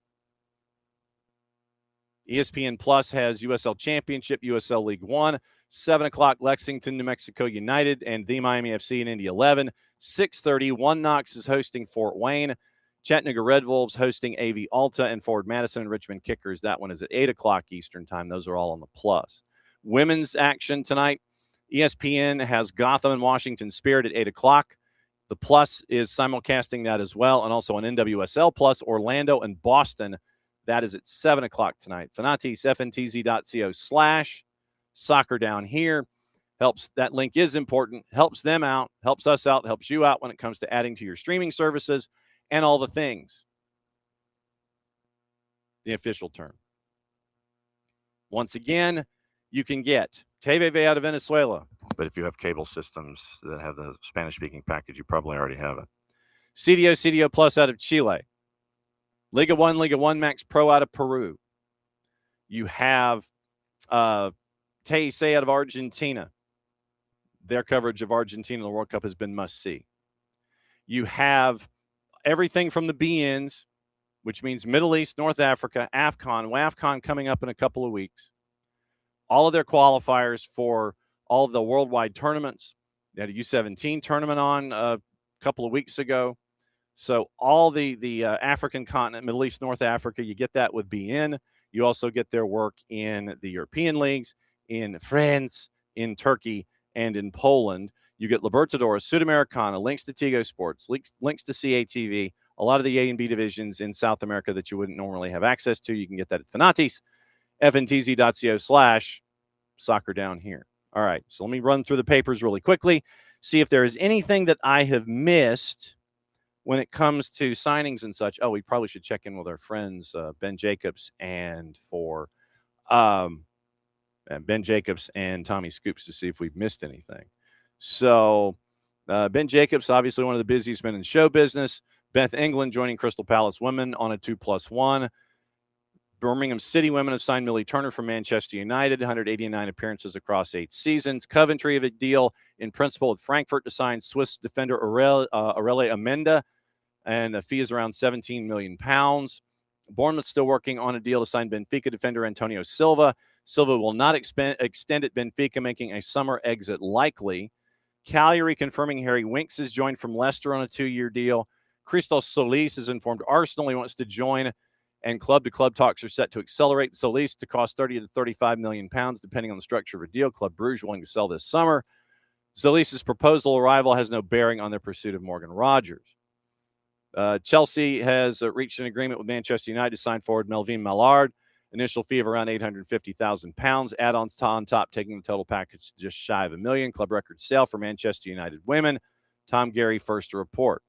ESPN Plus has USL Championship, USL League One, 7 o'clock, Lexington, New Mexico United, and the Miami FC in Indy 11. 6:30, One Knox is hosting Fort Wayne. Chattanooga Red Wolves hosting AV Alta, and Forward Madison and Richmond Kickers. That one is at 8 o'clock Eastern time. Those are all on the Plus. Women's action tonight. ESPN has Gotham and Washington Spirit at 8 o'clock. The Plus is simulcasting that as well, and also on NWSL Plus, Orlando and Boston. That is at 7 o'clock tonight. Fanatis, ftz.co/soccer down here. Helps. That link is important. Helps them out, helps us out, helps you out when it comes to adding to your streaming services and all the things. The official term. Once again, you can get TVV out of Venezuela. But if you have cable systems that have the Spanish-speaking package, you probably already have it. CDO Plus out of Chile. Liga 1 Max Pro out of Peru. You have TIC out of Argentina. Their coverage of Argentina in the World Cup has been must-see. You have everything from the BNs, which means Middle East, North Africa, AFCON, WAFCON coming up in a couple of weeks. All of their qualifiers for all of the worldwide tournaments. They had a U17 tournament on a couple of weeks ago. So all the African continent, Middle East, North Africa, you get that with BN. You also get their work in the European leagues, in France, in Turkey, and in Poland. You get Libertadores, Sudamericana, links to Tigo Sports, links to CATV, a lot of the A and B divisions in South America that you wouldn't normally have access to. You can get that at Fanatis, ftz.co/soccer down here. All right, so let me run through the papers really quickly, see if there is anything that I have missed when it comes to signings and such, we probably should check in with our friends Ben Jacobs and Tommy Scoops to see if we've missed anything. So Ben Jacobs, obviously one of the busiest men in show business. Beth England joining Crystal Palace women on a 2+1. Birmingham City women have signed Millie Turner from Manchester United, 189 appearances across 8 seasons. Coventry have a deal in principle with Frankfurt to sign Swiss defender Aurelie Amenda, and the fee is around £17 million. Bournemouth's still working on a deal to sign Benfica defender Antonio Silva. Silva will not extend at Benfica, making a summer exit likely. Cagliari confirming Harry Winks has joined from Leicester on a 2-year deal. Christos Solis has informed Arsenal he wants to join, and club-to-club talks are set to accelerate. Solis to cost 30 to 35 million pounds, depending on the structure of a deal. Club Brugge willing to sell this summer. Solis' proposal arrival has no bearing on their pursuit of Morgan Rogers. Chelsea has reached an agreement with Manchester United to sign forward Melvin Mallard. Initial fee of around £850,000. Add-ons on top, taking the total package to just shy of $1 million. Club record sale for Manchester United women. Tom Gary first to report.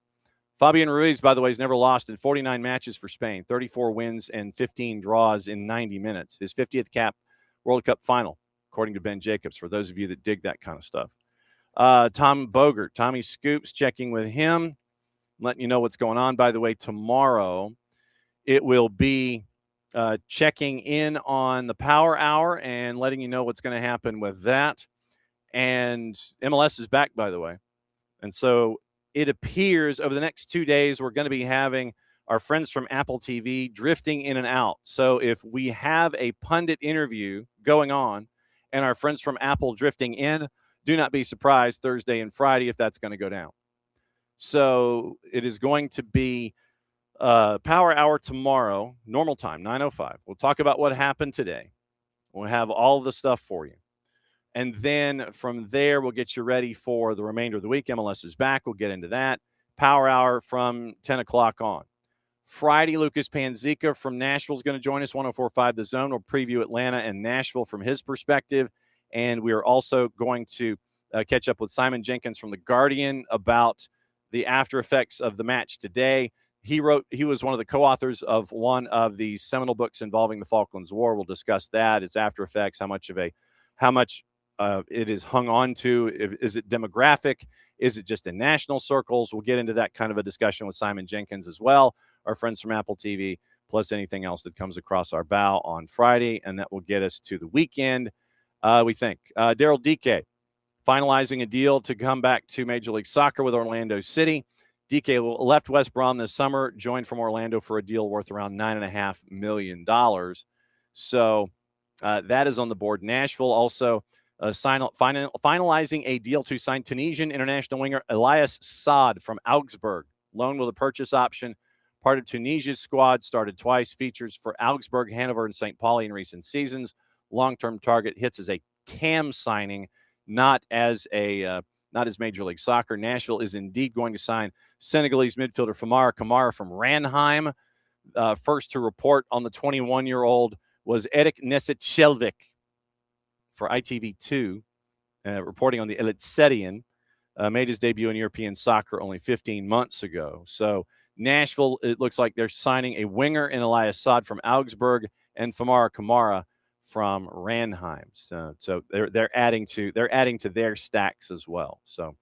Fabian Ruiz, by the way, has never lost in 49 matches for Spain, 34 wins and 15 draws in 90 minutes. His 50th cap World Cup final, according to Ben Jacobs, for those of you that dig that kind of stuff. Tom Bogert, Tommy Scoops, checking with him, letting you know what's going on. By the way, tomorrow it will be checking in on the Power Hour and letting you know what's going to happen with that. And MLS is back, by the way. And so it appears over the next 2 days, we're going to be having our friends from Apple TV drifting in and out. So if we have a pundit interview going on and our friends from Apple drifting in, do not be surprised Thursday and Friday if that's going to go down. So it is going to be Power Hour tomorrow, normal time, 9:05. We'll talk about what happened today. We'll have all the stuff for you. And then from there, we'll get you ready for the remainder of the week. MLS is back. We'll get into that. Power Hour from 10 o'clock on. Friday, Lucas Panzica from Nashville is going to join us, 104.5 The Zone. We'll preview Atlanta and Nashville from his perspective. And we are also going to catch up with Simon Jenkins from The Guardian about the after effects of the match today. He was one of the co-authors of one of the seminal books involving the Falklands War. We'll discuss that, its after effects, how much it is hung on to. Is it demographic? Is it just in national circles? We'll get into that kind of a discussion with Simon Jenkins as well, our friends from Apple TV, plus anything else that comes across our bow on Friday, and that will get us to the weekend, we think. Daryl Dike finalizing a deal to come back to Major League Soccer with Orlando City. Dike left West Brom this summer, joined from Orlando for a deal worth around $9.5 million. So that is on the board. Nashville also finalizing a deal to sign Tunisian international winger Elias Saad from Augsburg. Loan with a purchase option. Part of Tunisia's squad, started twice, features for Augsburg, Hanover, and St. Pauli in recent seasons. Long-term target, hits as a TAM signing, not as Major League Soccer. Nashville is indeed going to sign Senegalese midfielder Famara Kamara from Ranheim. First to report on the 21-year-old was Erik Neset-Shelvik for ITV2, reporting on the Elitserien. Made his debut in European soccer only 15 months ago. So Nashville, it looks like they're signing a winger in Elias Saad from Augsburg and Famara Kamara from Ranheim. So they're adding to their stacks as well. So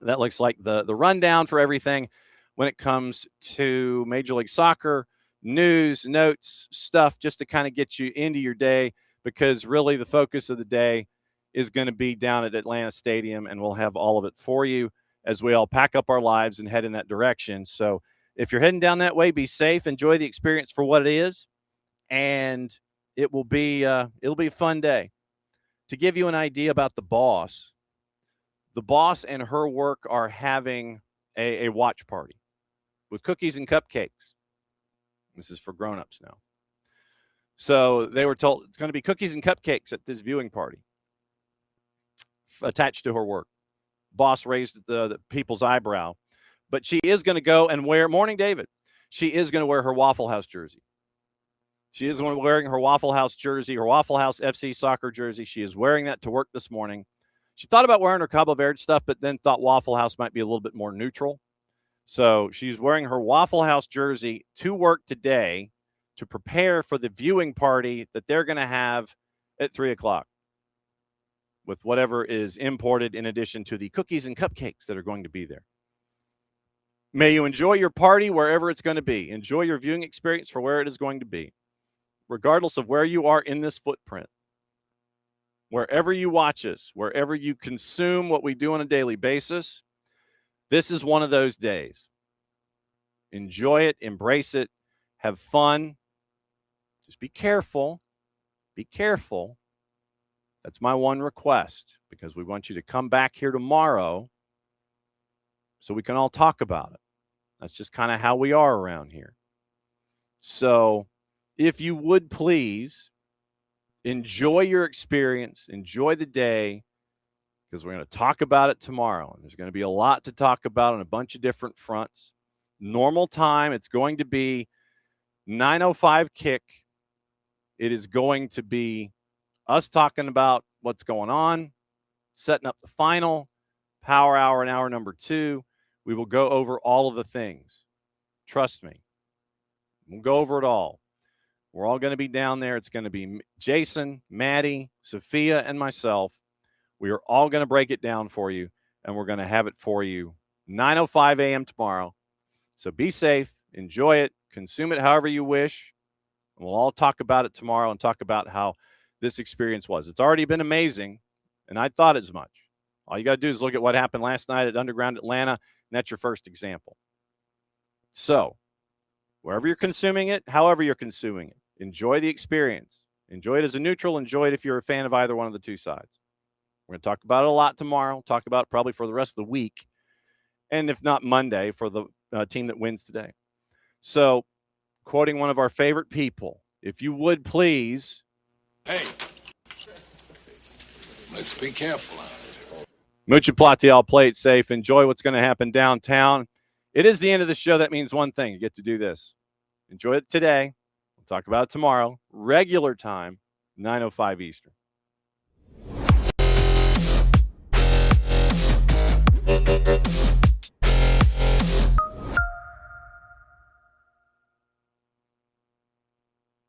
that looks like the rundown for everything when it comes to Major League Soccer, news, notes, stuff, just to kind of get you into your day, because really the focus of the day is going to be down at Atlanta Stadium, and we'll have all of it for you as we all pack up our lives and head in that direction. So if you're heading down that way, be safe, enjoy the experience for what it is, and it'll be a fun day. To give you an idea about the boss and her work are having a watch party with cookies and cupcakes. This is for grown-ups now. So they were told it's going to be cookies and cupcakes at this viewing party attached to her work. Boss raised the people's eyebrow. But she is going to go and wear, morning, David. She is going to wear her Waffle House jersey. She is wearing her Waffle House jersey, her Waffle House FC soccer jersey. She is wearing that to work this morning. She thought about wearing her Cabo Verde stuff, but then thought Waffle House might be a little bit more neutral. So she's wearing her Waffle House jersey to work today to prepare for the viewing party that they're going to have at 3 o'clock with whatever is imported in addition to the cookies and cupcakes that are going to be there. May you enjoy your party wherever it's going to be. Enjoy your viewing experience for where it is going to be, regardless of where you are in this footprint. Wherever you watch us, wherever you consume what we do on a daily basis, this is one of those days. Enjoy it, embrace it, have fun. Just be careful. Be careful. That's my one request, because we want you to come back here tomorrow so we can all talk about it. That's just kind of how we are around here. So if you would please enjoy your experience, enjoy the day, because we're going to talk about it tomorrow. And there's going to be a lot to talk about on a bunch of different fronts. Normal time, it's going to be 9:05 kick. It is going to be us talking about what's going on, setting up the final, Power Hour and hour number 2. We will go over all of the things. Trust me. We'll go over it all. We're all going to be down there. It's going to be Jason, Maddie, Sophia, and myself. We are all going to break it down for you, and we're going to have it for you 9:05 a.m. tomorrow. So be safe. Enjoy it. Consume it however you wish. And we'll all talk about it tomorrow and talk about how this experience was. It's already been amazing, and I thought as much. All you got to do is look at what happened last night at Underground Atlanta, and that's your first example. So wherever you're consuming it, however you're consuming it, enjoy the experience. Enjoy it as a neutral. Enjoy it if you're a fan of either one of the two sides. We're going to talk about it a lot tomorrow. Talk about it probably for the rest of the week, and if not Monday, for the team that wins today. So, quoting one of our favorite people, if you would please. Hey, let's be careful. Mucha Platiel, play it safe. Enjoy what's going to happen downtown. It is the end of the show. That means one thing. You get to do this. Enjoy it today. We'll talk about it tomorrow. Regular time, 9:05 Eastern.